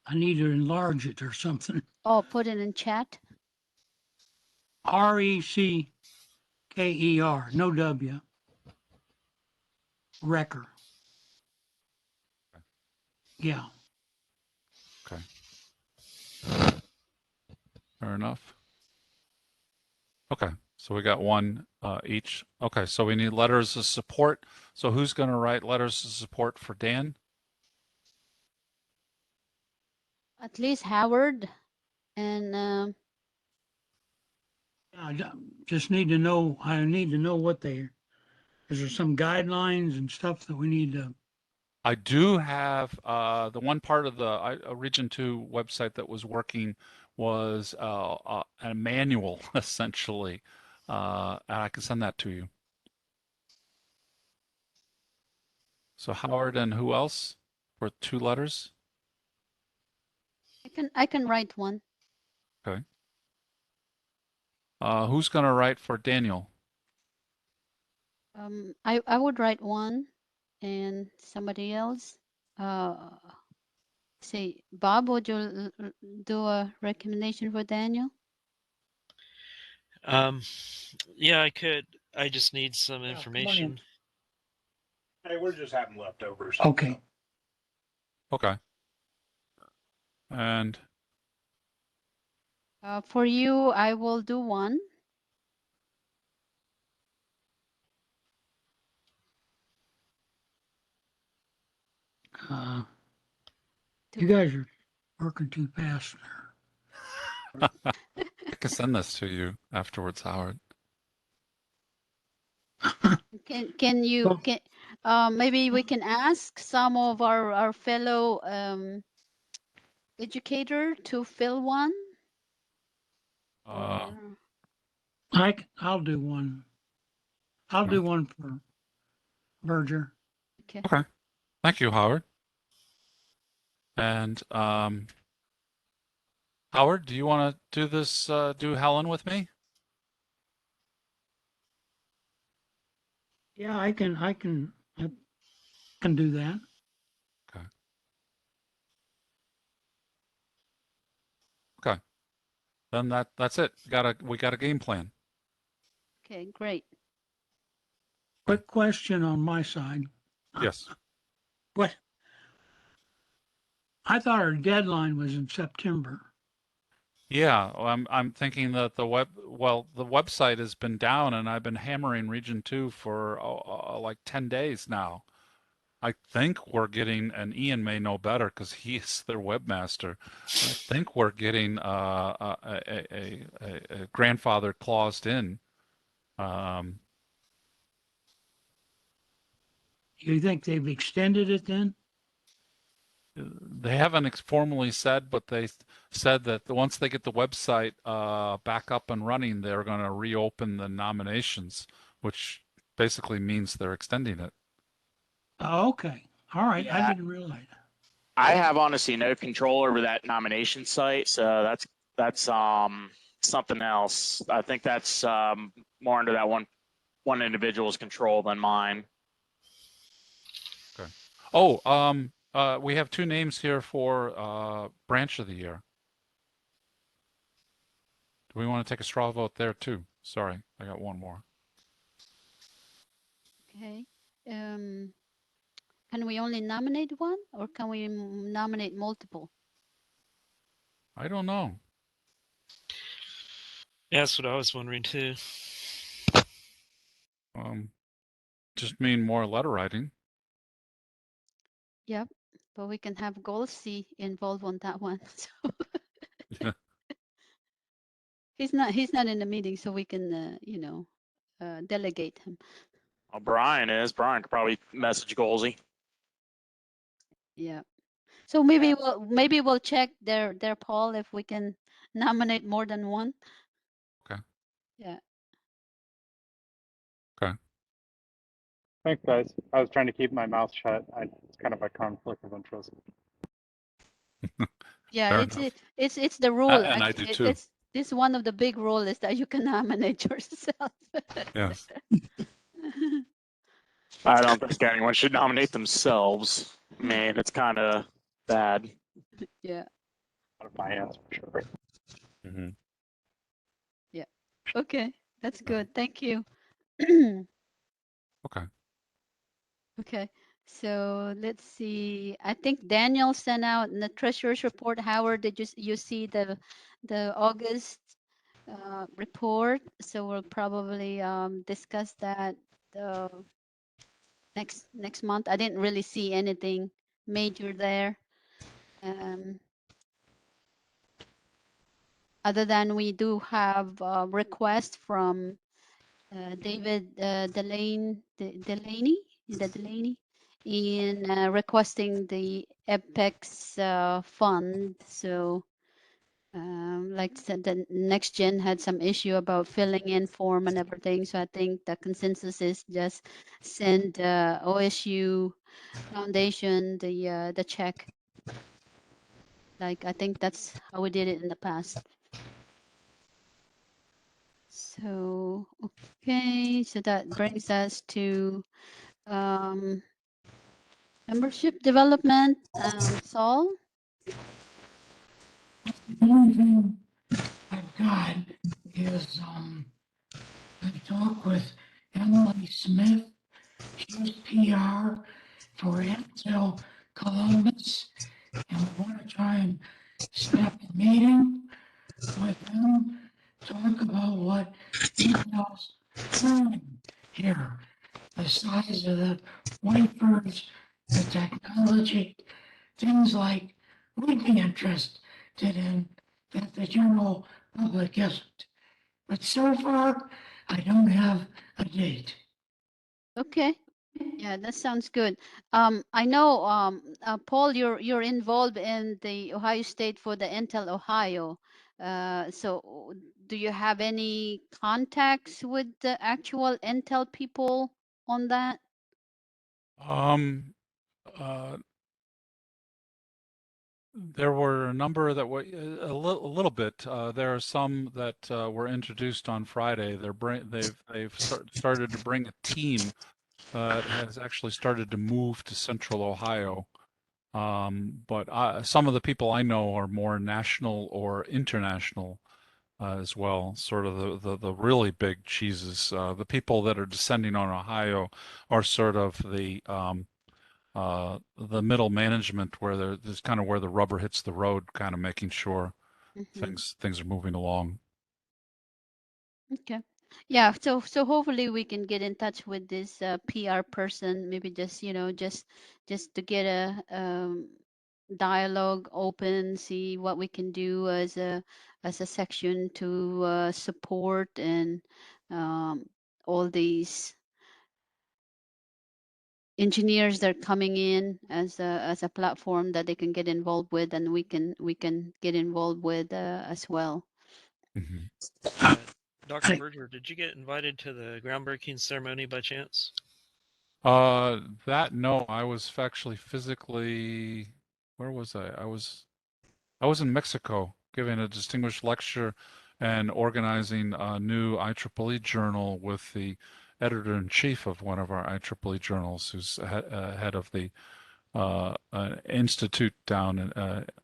I need to enlarge it or something. Oh, put it in chat. RECKER, no W. Wrecker. Yeah. Okay. Fair enough. Okay. So we got 1 each. Okay. So we need letters of support. So who's going to write letters of support for Dan? At least Howard and I just need to know. I need to know what they. Is there some guidelines and stuff that we need to? I do have the one part of the Region 2 website that was working was a manual, essentially. And I can send that to you. So Howard and who else for 2 letters? I can write one. Okay. Who's going to write for Daniel? I would write one, and somebody else. Say, Bob, would you do a recommendation for Daniel? Yeah, I could. I just need some Come on in. information. Hey, we're just having leftovers. Okay. Okay. And For you, I will do one. You guys are working too fast there. I can send this to you afterwards, Howard. Can you Well- can maybe we can ask some of our fellow educator to fill one? Uh, Or- I'll do one. I'll do one for Berger. okay. Okay. Thank you, Howard. And Howard, do you want to do this, do Helen with me? Yeah, I can do that. Okay. Okay. Then that's it. We got a game plan. Okay, great. Quick question on my side. Yes. What? I thought our deadline was in September. Yeah, well, I'm thinking that the website has been down and I've been hammering Region 2 for like 10 days now. I think we're getting, and Ian may know better because he's their webmaster. I think we're getting a grandfather claused in. You think they've extended it then? They haven't formally said, but they said that once they get the website back up and running, they're going to reopen the nominations, which basically means they're extending it. Oh, okay. All right. I Yeah. didn't realize. I have honestly no control over that nomination site, so that's something else. I think that's more under that one individual's control than mine. Okay. Oh, we have two names here for branch of the year. Do we want to take a straw vote there too? Sorry, I got one more. Okay. Can we only nominate one, or can we nominate multiple? I don't know. Yeah, that's what I was wondering too. Just mean more letter writing. Yep. But we can have Gold C involved on that one. So Yeah. he's not in the meeting, so we can delegate him. Well, Brian could probably message Golsey. Yeah. So maybe we'll check their poll if we can nominate more than one. Okay. Yeah. Okay. Thanks, guys. I was trying to keep my mouth shut. It's kind of a conflict of interest. Yeah, Fair it's enough. it's the rule. And I do too. It's this one of the big rule is that you can nominate yourself. Yes. I don't think anyone should nominate themselves. I mean, it's kind of bad. Yeah. Out of my hands for sure. Mm-hmm. Okay. That's good. Thank you. Okay. Okay. So let's see. I think Daniel sent out in the treasurer's report. Howard, did you see the August report? So we'll probably discuss that uh, next month. I didn't really see anything major there. Other than we do have a request from David Delaney, is that Delaney, in requesting the Apex fund. So, like I said, the next gen had some issue about filling in form and everything. So I think the consensus is just send OSU Foundation the check. Like I think that's how we did it in the past. So, okay, so that brings us to membership development. Saul? The only thing I've got is I talked with Emily Smith. She's PR for Intel Columbus, and we want to try and set up a meeting with them, talk about what Intel's planning here, the size of the wafers, the technology, things like we'd be interested in that the general public isn't. But so far, I don't have a date. Okay. Yeah, that sounds good. I know, Paul, you're involved in the Ohio State for the Intel Ohio. So do you have any contacts with the actual Intel people on that? Um, uh, there were a number that were a little bit. There are some that were introduced on Friday. They've started to bring a team that has actually started to move to Central Ohio. But some of the people I know are more national or international as well. Sort of the really big cheeses. The people that are descending on Ohio are sort of the middle management where there's kind of where the rubber hits the road, kind of making sure Mm-hmm. things are moving along. Okay. Yeah, so hopefully we can get in touch with this PR person, maybe just, just to get a dialogue open, see what we can do as a section to support and all these engineers that are coming in as a platform that they can get involved with, and we can get involved with as well. Mm-hmm. Dr. I- Berger, did you get invited to the groundbreaking ceremony by chance? That no, I was actually physically, where was I? I was in Mexico giving a distinguished lecture and organizing a new IEEE journal with the editor-in-chief of one of our IEEE journals, who's head of the institute down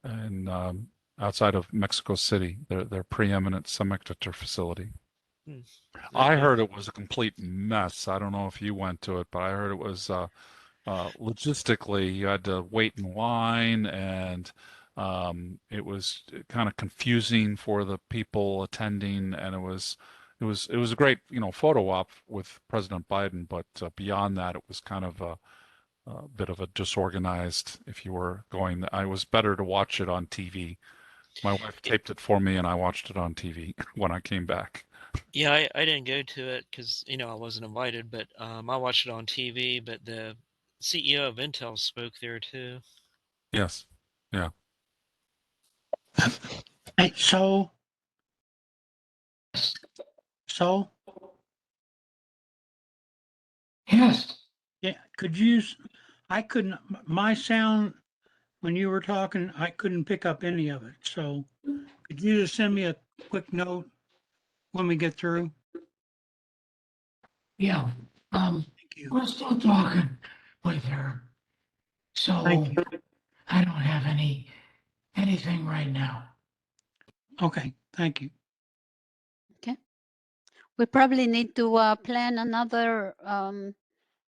in outside of Mexico City, their preeminent semiconductor facility. Hmm. I Okay. heard it was a complete mess. I don't know if you went to it, but I heard it was logistically, you had to wait in line, and it was kind of confusing for the people attending, and it was a great, photo op with President Biden, but beyond that, it was kind of a bit of a disorganized. If you were going, I was better to watch it on TV. My wife Y- taped it for me, and I watched it on TV when I came back. Yeah, I didn't go to it because, I wasn't invited, but I watched it on TV, but the CEO of Intel spoke there too. Yes, yeah. so, Yes, yeah, I couldn't, my sound, when you were talking, I couldn't pick up any of it. So could you just send me a quick note when we get through? yeah. Thank you. We're still talking with her, so Thank you. I don't have anything right now. Okay, thank you. Okay. We probably need to plan another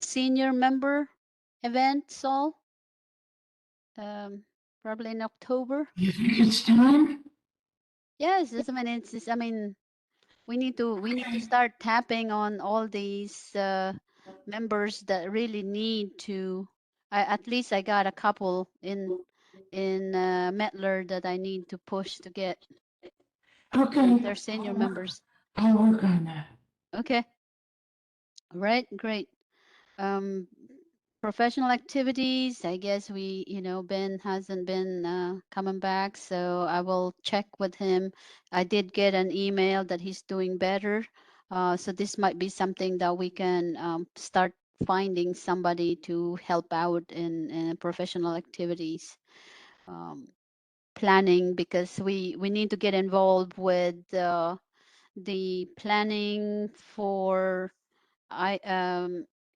senior member event, Saul. Probably in October. You think it's time? Yes, I mean, we need to start tapping on all these members that really need to. At least I got a couple in Metler that I need to push to get Okay, their senior members. I'll work on that. Okay. All right. Great. Um, professional activities. I guess Ben hasn't been coming back, so I will check with him. I did get an email that he's doing better. So this might be something that we can start finding somebody to help out in professional activities. Planning, because we need to get involved with the planning for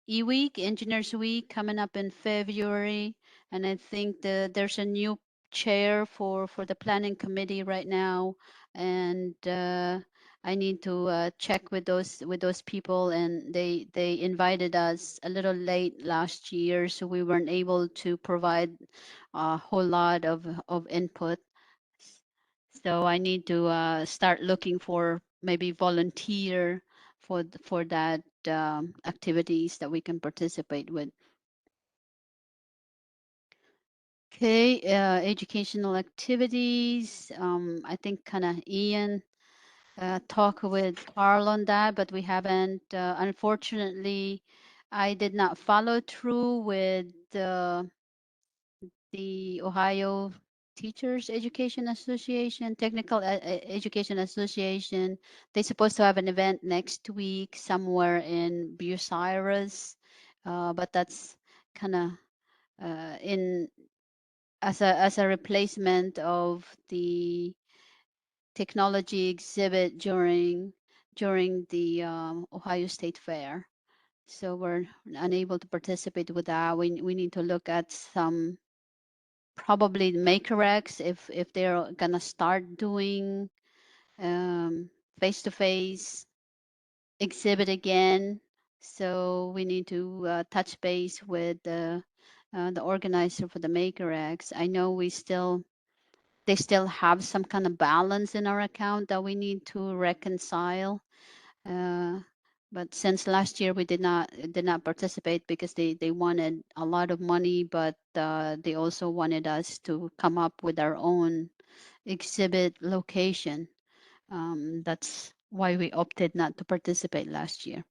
E-Week, Engineers Week coming up in February, and I think there's a new chair for the planning committee right now, and I need to check with those people, and they invited us a little late last year, so we weren't able to provide a whole lot of input. So I need to start looking for maybe volunteer for that activities that we can participate with. Okay, educational activities. I think kind of Ian talk with Carl on that, but we haven't. Unfortunately, I did not follow through with the Ohio Teachers Education Association, Technical Education Association. They're supposed to have an event next week somewhere in Bucyrus, but that's kind of in as a replacement of the technology exhibit during the Ohio State Fair. So we're unable to participate with that. We need to look at some probably MakerX if they're gonna start doing face-to-face exhibit again. So we need to touch base with the organizer for the MakerX. I know they still have some kind of balance in our account that we need to reconcile. Uh, but since last year we did not participate because they wanted a lot of money, but they also wanted us to come up with our own exhibit location. That's why we opted not to participate last year.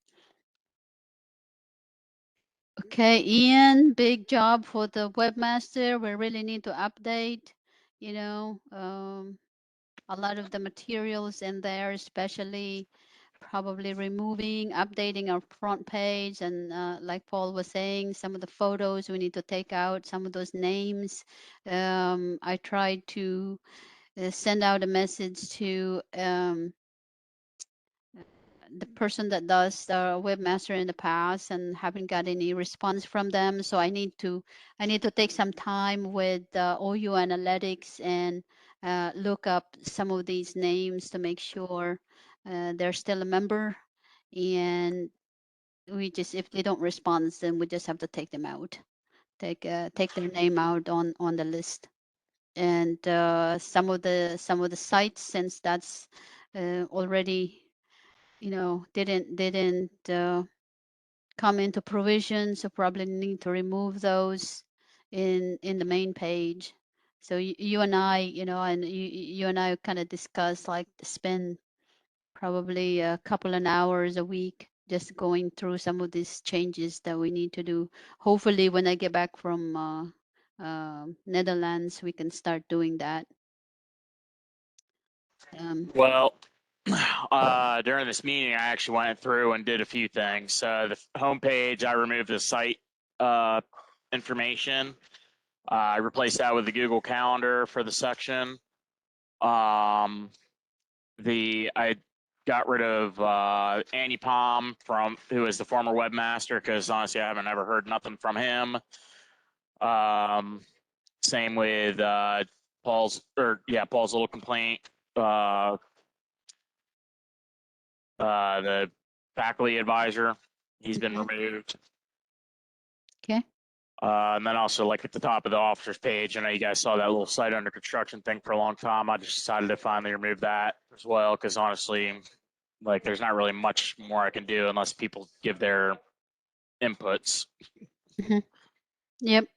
Okay, Ian, big job for the webmaster. We really need to update, a lot of the materials in there, especially probably removing, updating our front page, and like Paul was saying, some of the photos we need to take out, some of those names. I tried to send out a message to the person that does the webmaster in the past and haven't got any response from them. So I need to take some time with OU Analytics and look up some of these names to make sure they're still a member. And we just, if they don't respond, then we just have to take them out, take their name out on the list. And some of the sites, since that's already, didn't come into provision, so probably need to remove those in the main page. So you and I, and you and I kind of discussed, like, spend probably a couple of hours a week just going through some of these changes that we need to do. Hopefully when I get back from Netherlands, we can start doing that. Well, during this meeting, I actually went through and did a few things. The homepage, I removed the site information. I replaced that with the Google Calendar for the section. I got rid of Andy Palm, who is the former webmaster, because honestly, I haven't ever heard nothing from him. Same with Paul's little complaint. The faculty advisor, he's been removed. Okay. And then also, like, at the top of the officers page, I know you guys saw that little site under construction thing for a long time. I just decided to finally remove that as well, because honestly, like, there's not really much more I can do unless people give their inputs. Yep.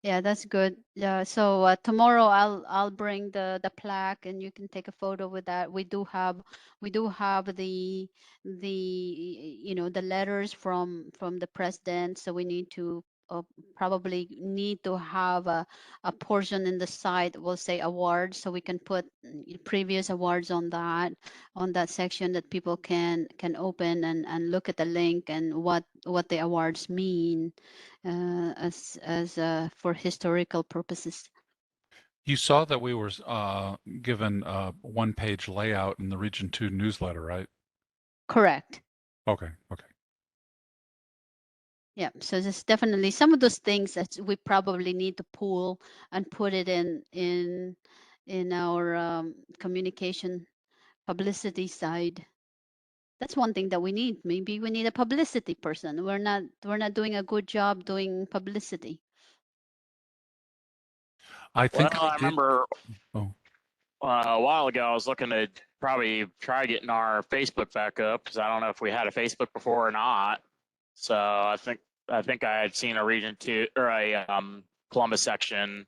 Yeah, that's good. Yeah. So tomorrow I'll bring the plaque, and you can take a photo with that. We do have the the letters from the president. So we need to probably need to have a portion in the site will say awards, so we can put previous awards on that section that people can open and look at the link and what the awards mean as for historical purposes. You saw that we were given a one-page layout in the Region 2 newsletter, right? Correct. Okay. Yeah, so there's definitely some of those things that we probably need to pull and put it in our communication publicity side. That's one thing that we need. Maybe we need a publicity person. We're not doing a good job doing publicity. I think I remember Oh. a while ago, I was looking to probably try getting our Facebook back up, because I don't know if we had a Facebook before or not. So I think I had seen a Region 2 or a Columbus section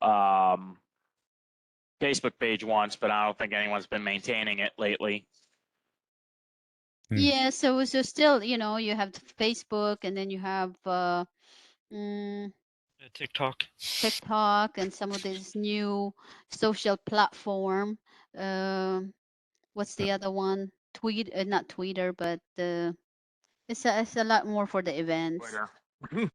Facebook page once, but I don't think anyone's been maintaining it lately. Yeah, so still, you have Facebook, and then you have TikTok and some of this new social platform. What's the other one? Not Twitter, but it's a lot more for the events. Twitter.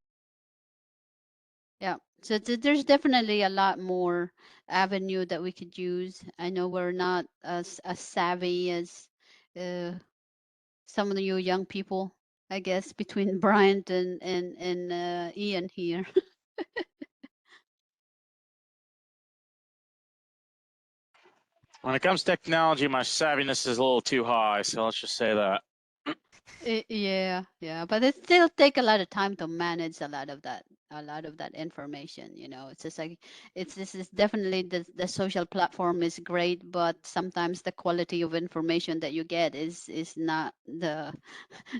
Yeah, so there's definitely a lot more avenue that we could use. I know we're not as savvy as some of you young people, I guess, between Bryant and Ian here. When it comes to technology, my savviness is a little too high, so let's just say that. Yeah, but it still take a lot of time to manage a lot of that information. It's just like this is definitely the social platform is great, but sometimes the quality of information that you get is not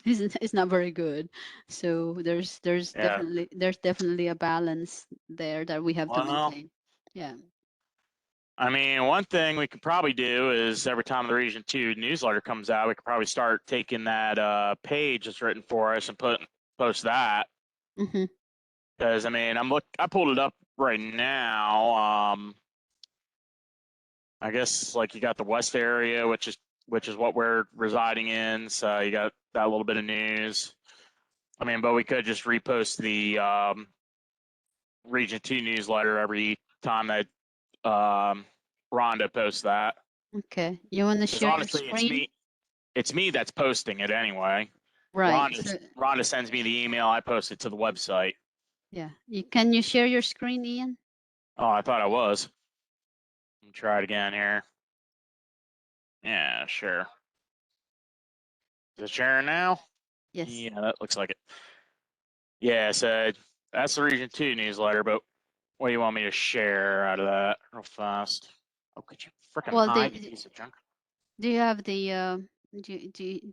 is not very good. So there's definitely a balance there that we have to maintain. Yeah. I mean, one thing we could probably do is every time the Region 2 newsletter comes out, we could probably start taking that page that's written for us and post that. Because I mean, I pulled it up right now. I guess, like, you got the West area, which is which is what we're residing in. So you got that little bit of news. I mean, but we could just repost the Region 2 newsletter every time that Rhonda posts that. Okay. You want to Because share your honestly, screen? it's me that's posting it anyway. Right. Rhonda sends me the email. I post it to the website. Yeah. Can you share your screen, Ian? Oh, I thought I was. Let me try it again here. Yeah, sure. Is it sharing now? Yes. Yeah, that looks like it. Yeah, so that's the Region 2 newsletter, but what do you want me to share out of that real fast? Oh, could you freaking Well, hide, you piece of junk? do you have the do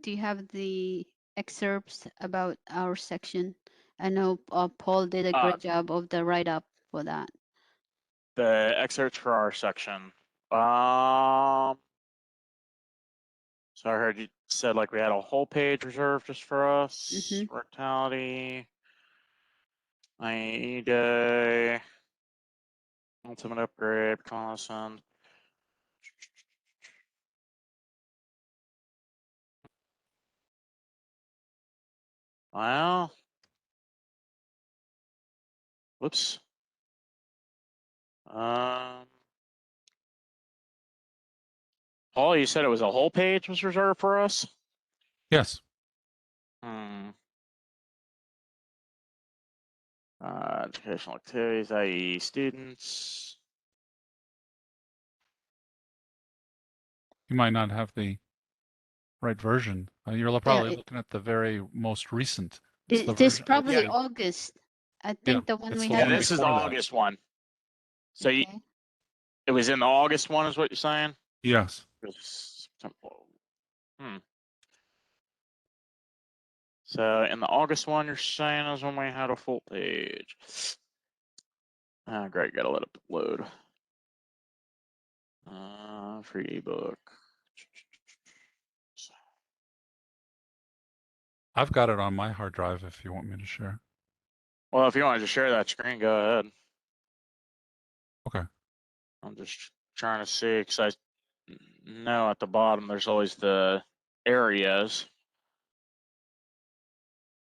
you have the excerpts about our section? I know Paul did a great job of the write-up for that. The excerpts for our section. So I heard you said like we had a whole page reserved just for us. Mortality. IE day. Ultimate upgrade. Reconnaissance. Well. Whoops. Paul, you said it was a whole page was reserved for us? Yes. Educational activities, i.e. students. You might not have the right version. You're probably looking at the very most recent. It is probably Yeah. August. I Yeah, think the one it's we the have. one This is the before that. August one. So Okay. it was in the August one, is what you're saying? Yes. So in the August one, you're saying is when we had a full page. Great, gotta let it load. Free ebook. I've got it on my hard drive if you want me to share. Well, if you wanted to share that screen, go ahead. Okay. I'm just trying to see because I know at the bottom there's always the areas.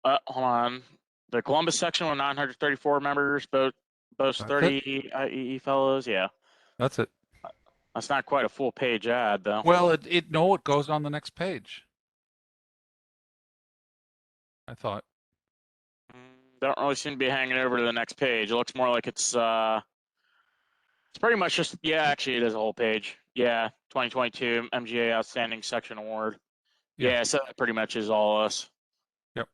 Hold on. The Columbus section with 934 members, boast 30 IEE fellows. Yeah. That's it. That's not quite a full page ad, though. Well, it goes on the next page. I thought. Don't really seem to be hanging over to the next page. It looks more like it's pretty much just, yeah, actually it is a whole page. Yeah, 2022 MGA Outstanding Section Award. Yeah, so that pretty much is all us. Yep.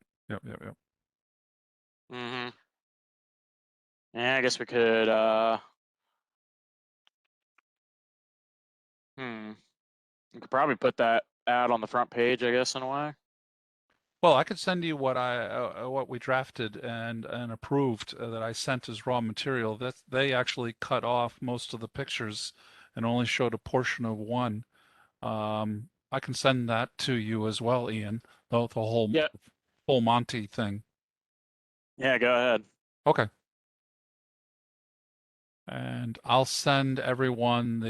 Yeah, I guess we could we could probably put that ad on the front page, I guess, in a way. Well, I could send you what we drafted and approved that I sent as raw material. That they actually cut off most of the pictures and only showed a portion of one. I can send that to you as well, Ian. The whole full Monty thing. Yeah, go ahead. Okay. And I'll send everyone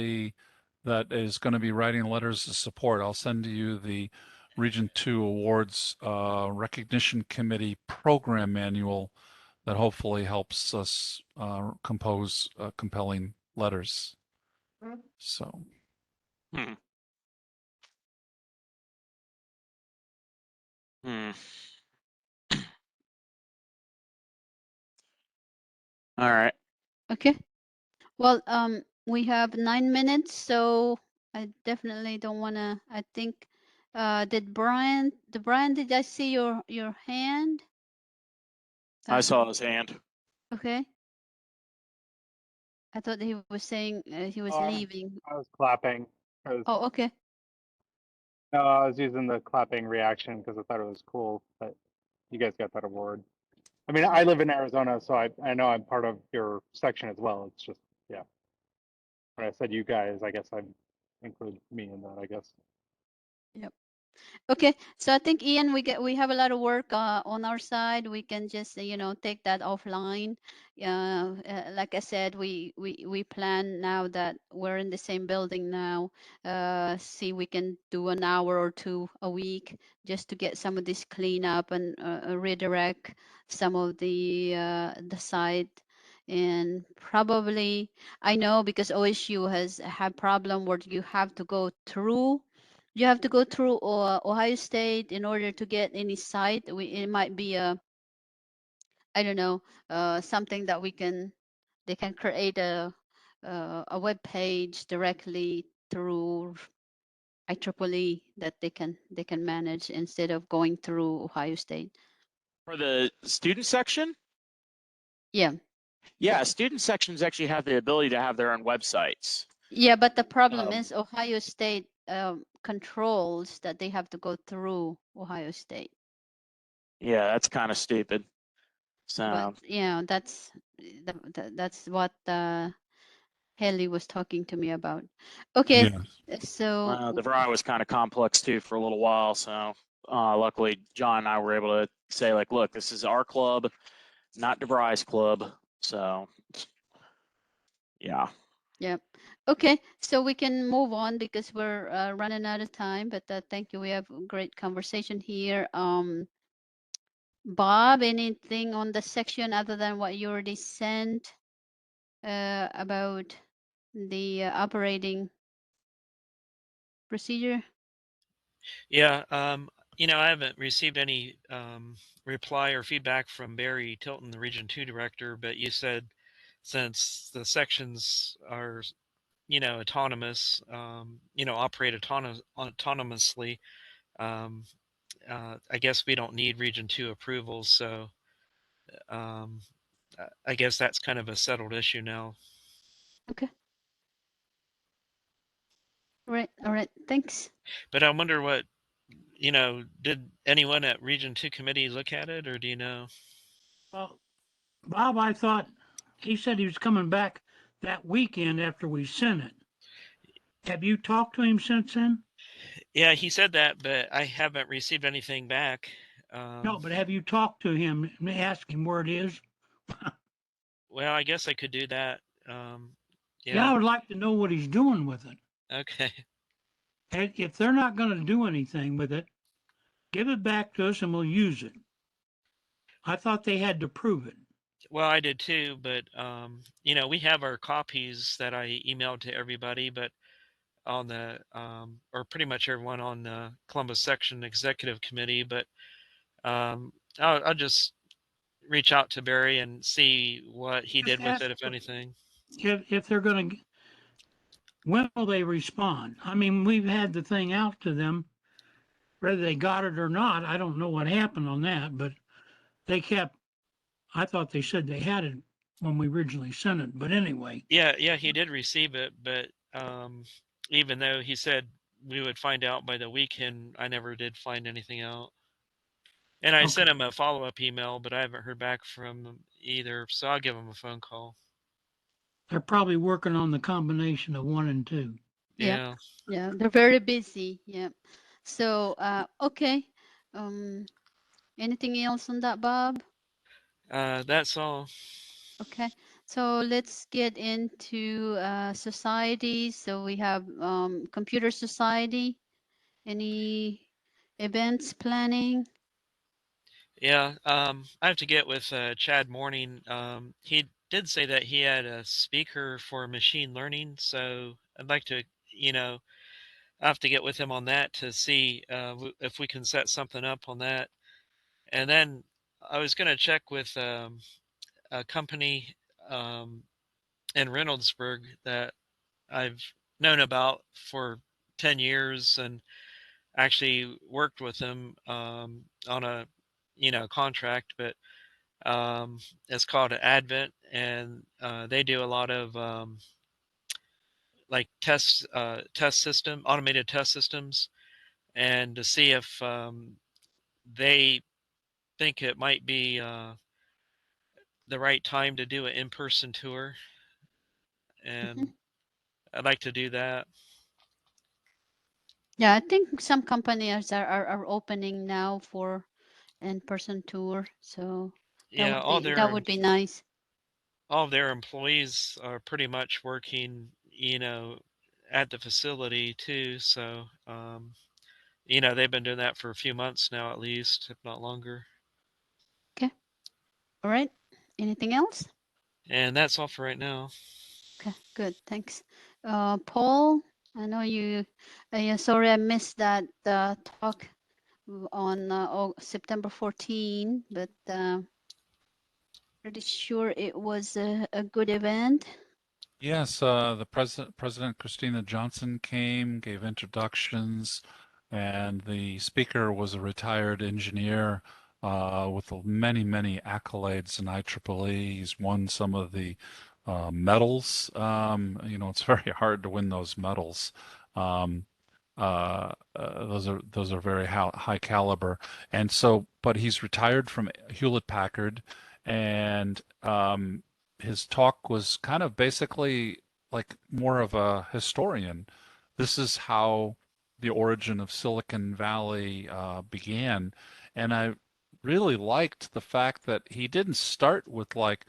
that is going to be writing letters of support. I'll send you the Region 2 Awards Recognition Committee Program Manual that hopefully helps us compose compelling letters. So. All right. Okay. Well, we have 9 minutes, so I definitely don't want to. I think, did Brian? Did I see your hand? I saw his hand. Okay. I thought he was saying he was leaving. I was clapping. Oh, okay. No, I was using the clapping reaction because I thought it was cool that you guys got that award. I mean, I live in Arizona, so I know I'm part of your section as well. It's just, yeah. When I said you guys, I guess I include me in that, I guess. Yep. Okay, so I think Ian, we have a lot of work on our side. We can just take that offline. Like I said, we plan now that we're in the same building now. See, we can do an hour or two a week just to get some of this clean up and redirect some of the site. And probably I know because OSU has had problem where you have to go through Ohio State in order to get any site. It might be I don't know, something that they can create a web page directly through IEEE that they can manage instead of going through Ohio State. For the student section, Yeah. yeah, student sections actually have the ability to have their own websites. Yeah, but the problem Um, is Ohio State controls that they have to go through Ohio State. Yeah, that's kind of stupid. So, But that's what Haley was talking to me about. Okay, so the VRI was kind of complex too for a little while. So, luckily, John and I were able to say, like, look, this is our club, not DeVry's club. So, yeah. yeah. Okay, so we can move on because we're running out of time. But thank you. We have a great conversation here. Bob, anything on the section other than what you already sent about the operating procedure? Yeah, I haven't received any reply or feedback from Barry Tilton, the Region 2 director, but you said since the sections are, autonomous, operate autonomously, um, I guess we don't need Region 2 approvals. So um, I guess that's kind of a settled issue now. Okay. All right. Thanks. But I wonder what, did anyone at Region 2 committee look at it, or do you know? Well, Bob, I thought he said he was coming back that weekend after we sent it. Have you talked to him since then? Yeah, he said that, but I haven't received anything back. No, but have you talked to him and asked him where it is? Well, I guess I could do that. Yeah, I Yeah. would like to know what he's doing with it. Okay. And if they're not going to do anything with it, give it back to us and we'll use it. I thought they had to prove it. Well, I did too, but we have our copies that I emailed to everybody, but on the or pretty much everyone on the Columbus section executive committee, but I'll just reach out to Barry and see what he Just did with ask it, if anything. if they're going to, when will they respond? I mean, we've had the thing out to them, whether they got it or not. I don't know what happened on that, but they kept, I thought they said they had it when we originally sent it. But anyway, Yeah, he did receive it, but even though he said we would find out by the weekend, I never did find anything out. And I okay, sent him a follow-up email, but I haven't heard back from him either, so I'll give him a phone call. they're probably working on the combination of 1 and 2. Yeah. Yeah. Yeah. They're very busy. Yeah. So, okay. Anything else on that, Bob? That's all. Okay. So let's get into society. So we have computer society. Any events planning? Yeah. I have to get with Chad Morning. He did say that he had a speaker for machine learning, so I'd like to, I have to get with him on that to see if we can set something up on that. And then I was going to check with a company in Reynoldsburg that I've known about for 10 years and actually worked with them on a contract, but it's called Advent, and they do a lot of like test system automated test systems, and to see if they think it might be the right time to do an in-person tour, Mhm. and I'd like to do that. Yeah, I think some companies are opening now for in-person tour, so Yeah, that would be nice. all of their employees are pretty much working, you know, at the facility too. So, you know, they've been doing that for a few months now, at least, if not longer. Okay. All right. Anything else? And that's all for right now. Okay, good. Thanks. Paul, I know you, yeah, sorry I missed that talk on September 14, but pretty sure it was a good event. Yes, the President Christina Johnson came, gave introductions, and the speaker was a retired engineer with many, many accolades in IEEE. He's won some of the medals. You know, it's very hard to win those medals. Um, those are very high caliber, and so, but he's retired from Hewlett Packard, and his talk was kind of basically like more of a historian. This is how the origin of Silicon Valley began. And I really liked the fact that he didn't start with like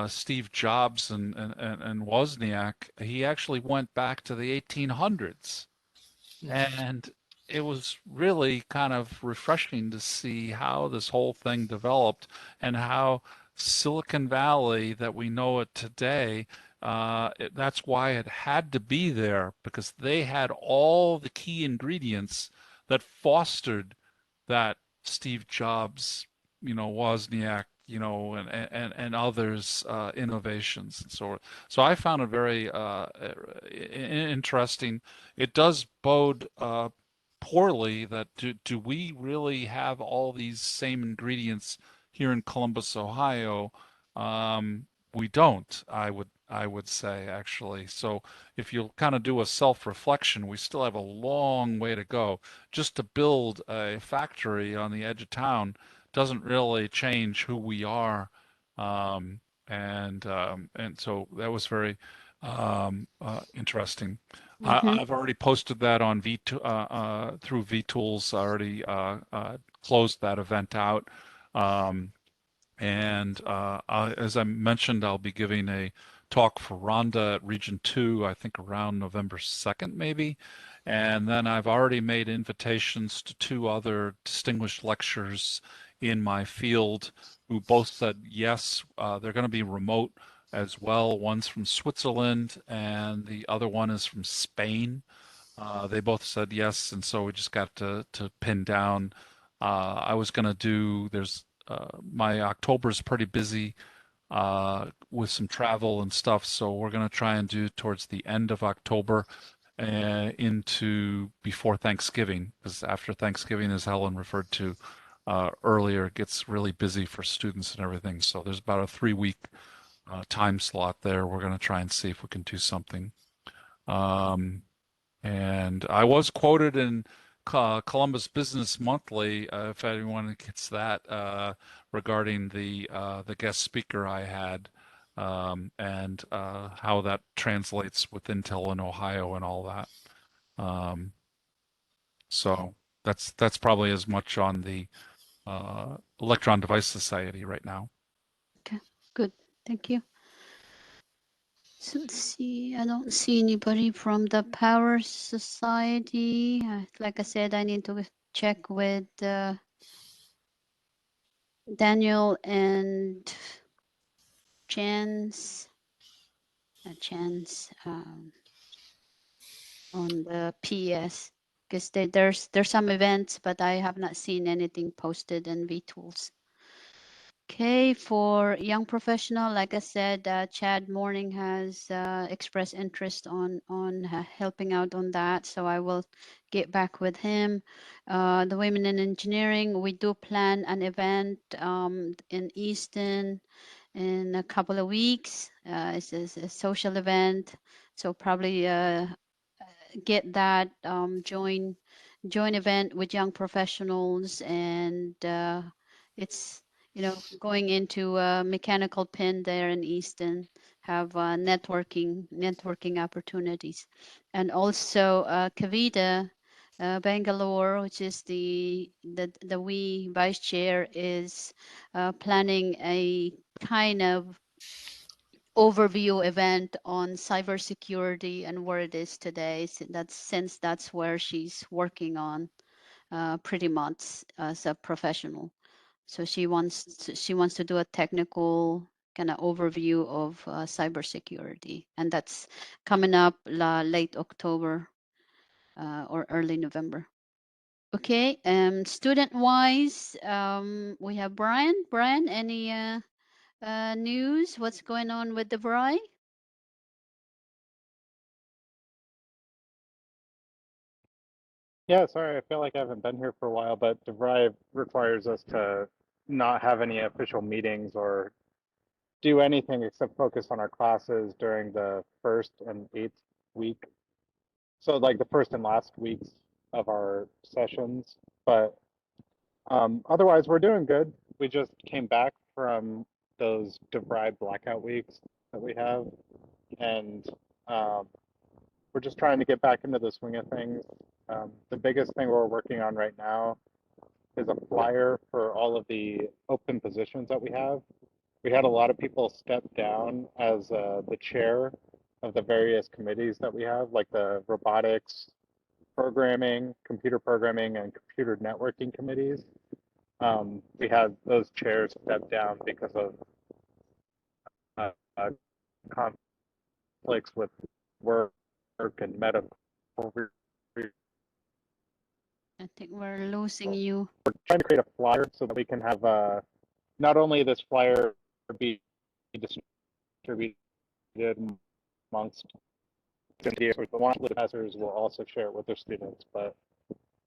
Steve Jobs and Wozniak. He actually went back to the 1800s. And it was really kind of refreshing to see how this whole thing developed and how Silicon Valley that we know it today, that's why it had to be there because they had all the key ingredients that fostered that Steve Jobs, you know, Wozniak, you know, and others innovations and so on. So I found it very interesting. It does bode poorly that do we really have all these same ingredients here in Columbus, Ohio? We don't, I would say actually. So if you'll kind of do a self-reflection, we still have a long way to go. Just to build a factory on the edge of town doesn't really change who we are. Um, and so that was very interesting. Mm-hmm. I've already posted that on through VTools. I already closed that event out. Um, and as I mentioned, I'll be giving a talk for Rhonda at Region 2, I think around November 2nd, maybe. And then I've already made invitations to two other distinguished lecturers in my field who both said yes. They're going to be remote as well. One's from Switzerland and the other one is from Spain. They both said yes, and so we just got to pin down. I was going to do, my October's pretty busy with some travel and stuff, so we're going to try and do towards the end of October into before Thanksgiving, because after Thanksgiving, as Helen referred to earlier, it gets really busy for students and everything. So there's about a 3 week time slot there. We're going to try and see if we can do something. Um, and I was quoted in Columbus Business Monthly, if anyone gets that, regarding the guest speaker I had, and how that translates with Intel in Ohio and all that. Um, so that's probably as much on the Electron Device Society right now. Okay, good. Thank you. So let's see. I don't see anybody from the Power Society. Like I said, I need to check with Daniel and Chance, on the PS because there's some events, but I have not seen anything posted in VTools. Okay, for young professional, like I said, Chad Morning has expressed interest on helping out on that, so I will get back with him. The Women in Engineering, we do plan an event in Easton in a couple of weeks. It's a social event, so probably get that join event with young professionals, and it's going into a mechanical pin there in Easton, have networking opportunities. And also Kavita Bangalore, which is the we vice chair is planning a kind of overview event on cybersecurity and where it is today. Since that's where she's working on pretty much as a professional. So she wants to do a technical kind of overview of cybersecurity, and that's coming up late October or early November. Okay, student-wise, we have Brian. Brian, any news? What's going on with the VRI? Yeah, sorry, I feel like I haven't been here for a while, but DeVry requires us to not have any official meetings or do anything except focus on our classes during the first and eighth week. So like the first and last weeks of our sessions. But otherwise, we're doing good. We just came back from those DeVry blackout weeks that we have, and um, we're just trying to get back into the swing of things. The biggest thing we're working on right now is a flyer for all of the open positions that we have. We had a lot of people step down as the chair of the various committees that we have, like the robotics, computer programming, and computer networking committees. We had those chairs step down because of conflicts with work and medical. We're I think we're losing you. trying to create a flyer so that we can have not only this flyer be distributed amongst students, but one of the professors will also share it with their students. But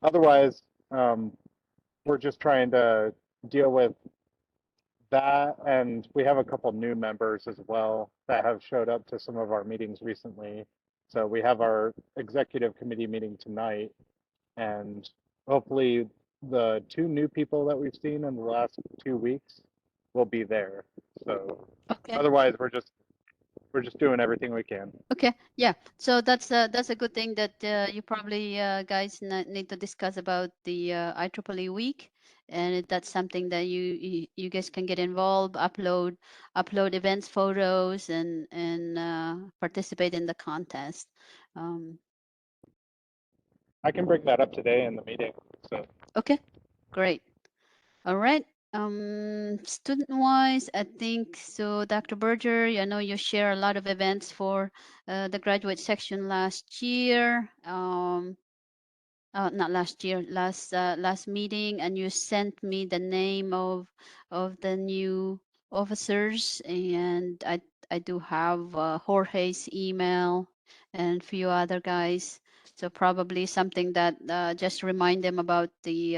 otherwise, we're just trying to deal with that, and we have a couple new members as well that have showed up to some of our meetings recently. So we have our executive committee meeting tonight, and hopefully the two new people that we've seen in the last 2 weeks will be there. So Okay. otherwise, we're just doing everything we can. Okay, yeah. So that's a good thing that you probably guys need to discuss about the IEEE week, and that's something that you guys can get involved, upload events, photos, and participate in the contest. Um, I can bring that up today in the meeting. So okay, great. All right. Student-wise, I think so. Dr. Berger, I know you share a lot of events for the graduate section last year. Not last year, last meeting, and you sent me the name of the new officers, and I do have Jorge's email and a few other guys. So probably something that just remind them about the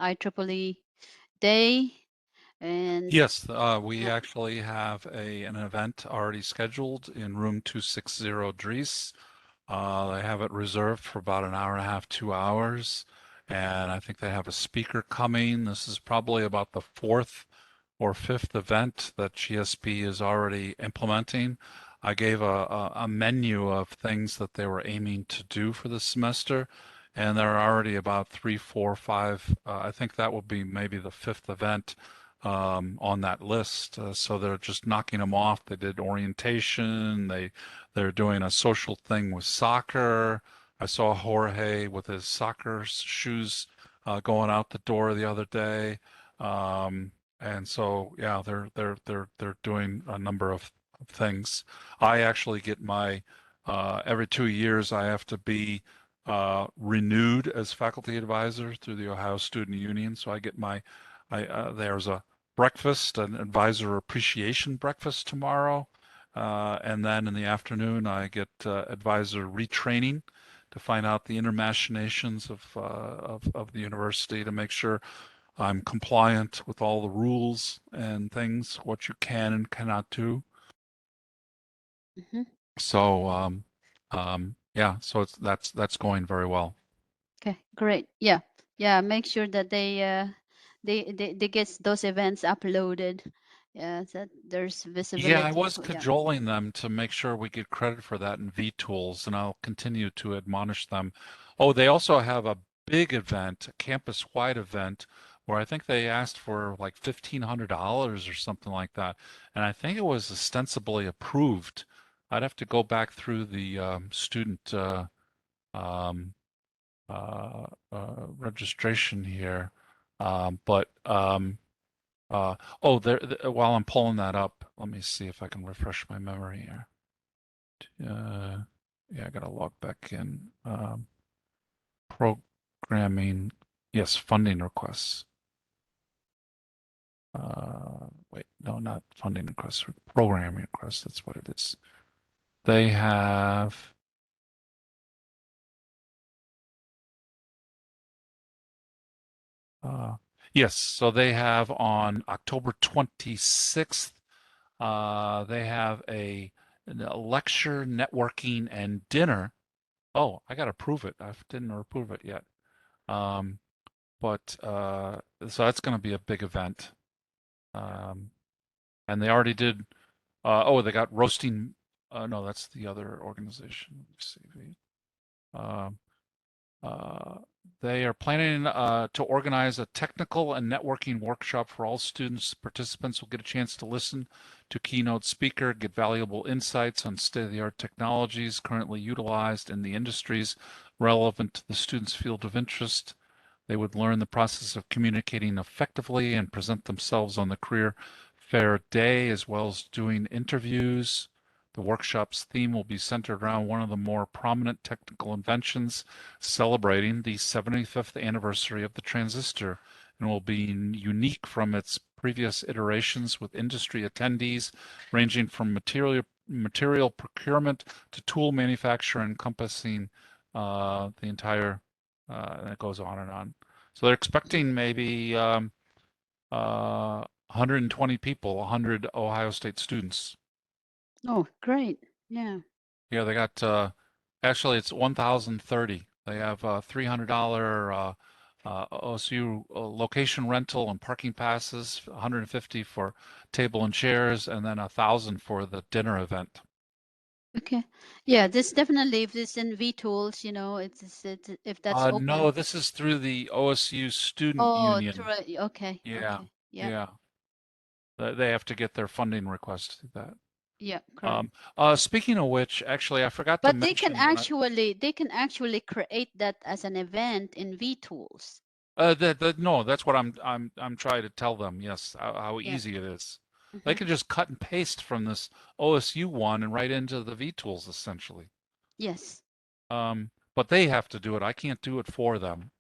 IEEE day. And Yes, we actually have an event already scheduled in room 260 Dries. They have it reserved for about an hour and a half, 2 hours. And I think they have a speaker coming. This is probably about the fourth or fifth event that GSP is already implementing. I gave a menu of things that they were aiming to do for the semester, and there are already about 3, 4, 5. I think that will be maybe the fifth event on that list. So they're just knocking them off. They did orientation. They're doing a social thing with soccer. I saw Jorge with his soccer shoes going out the door the other day. And so, yeah, they're doing a number of things. I actually get my every 2 years I have to be renewed as faculty advisor through the Ohio Student Union. So I get there's a breakfast, an advisor appreciation breakfast tomorrow. And then in the afternoon, I get advisor retraining to find out the inner machinations of the university to make sure I'm compliant with all the rules and things, what you can and cannot do. mhm. So, yeah, so that's going very well. Okay, great. Yeah, yeah. Make sure that they get those events uploaded. Yeah, that there's Yeah, I visibility. was Yeah. cajoling them to make sure we get credit for that in vTools, and I'll continue to admonish them. Oh, they also have a big event, a campus-wide event, where I think they asked for like $1,500 or something like that, and I think it was ostensibly approved. I'd have to go back through the student um, registration here, but oh, while I'm pulling that up, let me see if I can refresh my memory here. Yeah, I gotta log back in. Programming, yes, funding requests. Wait, no, not funding requests, programming requests. That's what it is. They have. Uh, yes, so they have on October 26th. They have a lecture, networking, and dinner. Oh, I gotta approve it. I didn't approve it yet. Um, but so that's going to be a big event. Um, and they already did. Oh, they got roasting. No, that's the other organization. Let me see. Um, uh, they are planning to organize a technical and networking workshop for all students. Participants will get a chance to listen to keynote speaker, get valuable insights on state-of-the-art technologies currently utilized in the industries relevant to the students' field of interest. They would learn the process of communicating effectively and present themselves on the career fair day, as well as doing interviews. The workshop's theme will be centered around one of the more prominent technical inventions celebrating the 75th anniversary of the transistor and will be unique from its previous iterations, with industry attendees ranging from material procurement to tool manufacture, encompassing the entire, and it goes on and on. So they're expecting maybe 120 people, 100 Ohio State students. Oh, great. Yeah. Yeah, they got actually it's 1,030. They have $300 OSU location rental and parking passes, 150 for table and chairs, and then 1,000 for the dinner event. Okay. Yeah, this definitely, if it's in VTools, if that's open. No, this is through the OSU Student Oh, Union. okay. Yeah, Okay. Yeah. yeah. They have to get their funding request to that. Yeah, correct. Speaking of which, actually, I forgot to But they can mention when actually create that as an event in VTools. no, that's what I'm trying to tell them. Yes, how Yeah. easy it is. They Hmm. can just cut and paste from this OSU one and right into the vTools essentially. Yes. But they have to do it. I can't do it for them.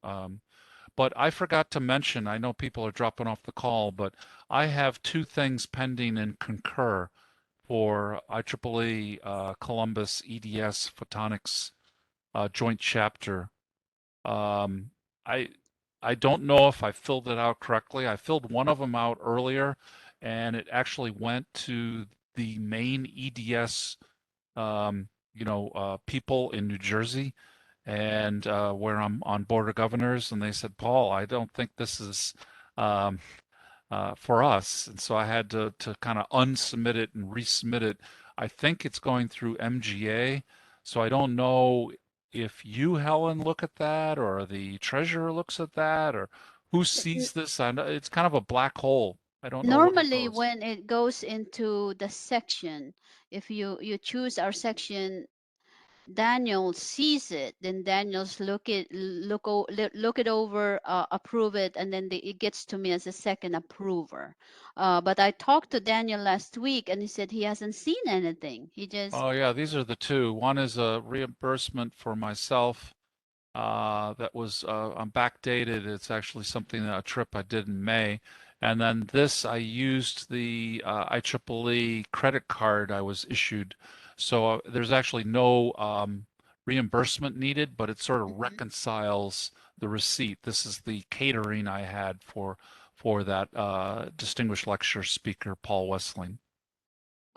But I forgot to mention, I know people are dropping off the call, but I have two things pending in Concur for IEEE Columbus EDS Photonics joint chapter. Um, I I don't know if I filled it out correctly. I filled one of them out earlier, and it actually went to the main EDS, people in New Jersey, and where I'm on Board of Governors, and they said, Paul, I don't think this is um, for us. And so I had to kind of unsubmit it and resubmit it. I think it's going through MGA. So I don't know if you, Helen, look at that or the treasurer looks at that or who N- sees this. I know it's kind of a black hole. I don't know where it Normally, goes. when it goes into the section, if you choose our section, Daniel sees it, then Daniel's look it over, approve it, and then it gets to me as a second approver. But I talked to Daniel last week, and he said he hasn't seen anything. He just Oh yeah, these are the two. One is a reimbursement for myself that was backdated. It's actually something a trip I did in May, and then this I used the IEEE credit card I was issued, so there's actually no reimbursement needed, but it sort of Mhm. reconciles the receipt. This is the catering I had for that distinguished lecture speaker Paul Wessling.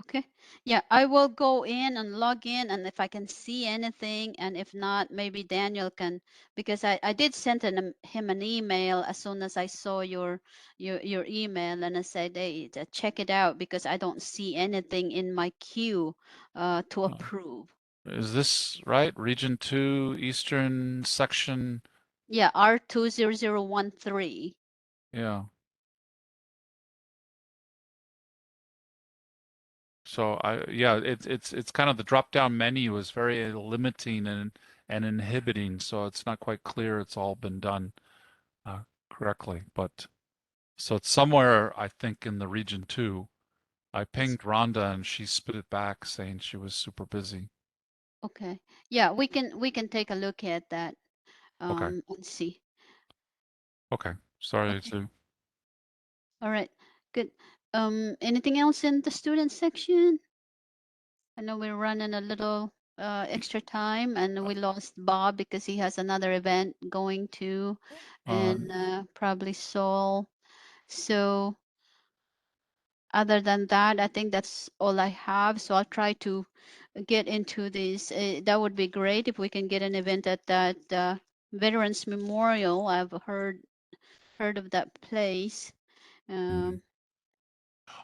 Okay. Yeah, I will go in and log in, and if I can see anything, and if not, maybe Daniel can, because I did send him an email as soon as I saw your email, and I said, hey, check it out because I don't see anything in my queue to Oh. approve. Is this right? Region 2, Eastern Section. Yeah, R20013. Yeah. So yeah, it's kind of the drop down menu is very limiting and inhibiting. So it's not quite clear it's all been done correctly. But so it's somewhere I think in the region 2. I pinged Rhonda and she spit it back saying she was super busy. Okay. Yeah, we can take a look at that Okay. and see. Okay. Sorry Okay. to. All right. Good. Anything else in the student section? I know we're running a little extra time and we lost Bob because he has another event going to and probably Saul. So other than that, I think that's all I have. So I'll try to get into this. That would be great if we can get an event at that Veterans Memorial. I've heard of that place. Um,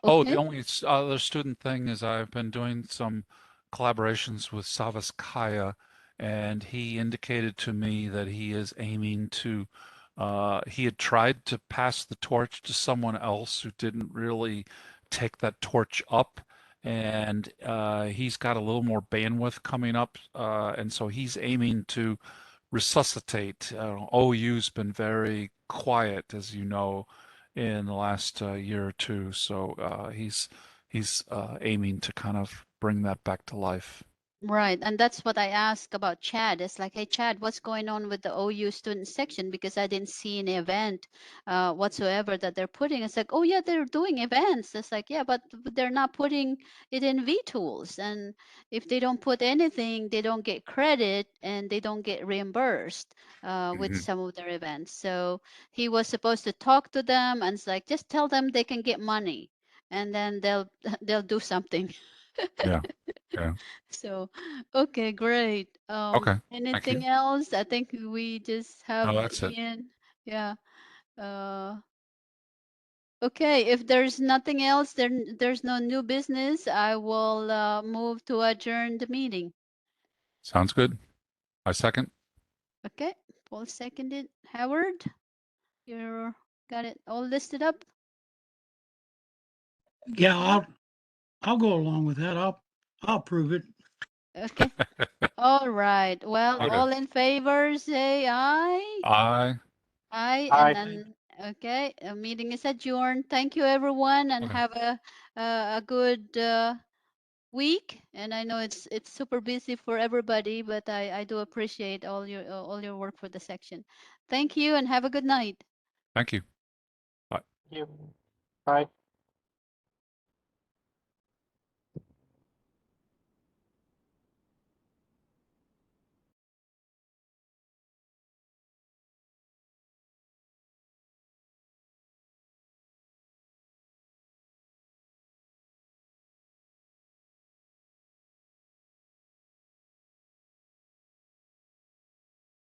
Oh, the okay. only other student thing is I've been doing some collaborations with Savas Kaya, and he indicated to me that he is aiming to, he had tried to pass the torch to someone else who didn't really take that torch up. And he's got a little more bandwidth coming up, and so he's aiming to resuscitate. OU's been very quiet, as you know, in the last year or two. So he's aiming to kind of bring that back to life. Right, and that's what I asked about Chad. It's like, hey, Chad, what's going on with the OU student section? Because I didn't see any event whatsoever that they're putting. It's like, oh yeah, they're doing events. It's like, yeah, but they're not putting it in vTools. And if they don't put anything, they don't get credit and they don't get reimbursed with some of their events. So he was supposed to talk to them and it's like, just tell them they can get money and then they'll they'll do something. Yeah, yeah. So, okay, great. Okay, thank you. Anything else? I think we just have No, that's it. Ian. Yeah. Uh, okay, if there's nothing else, there's no new business, I will move to adjourn the meeting. Sounds good. I second. Okay, Paul seconded. Howard, you got it all listed up? Yeah, I'll go along with that. I'll prove it. Okay. All right. Well, Okay. all in favor, say aye. I. Aye, and Hi. then, okay, meeting is adjourned. Thank you, everyone, and Okay. have a good week. And I know it's super busy for everybody, but I do appreciate all your work for the section. Thank you, and have a good night. Thank you. Bye. Thank you. Bye.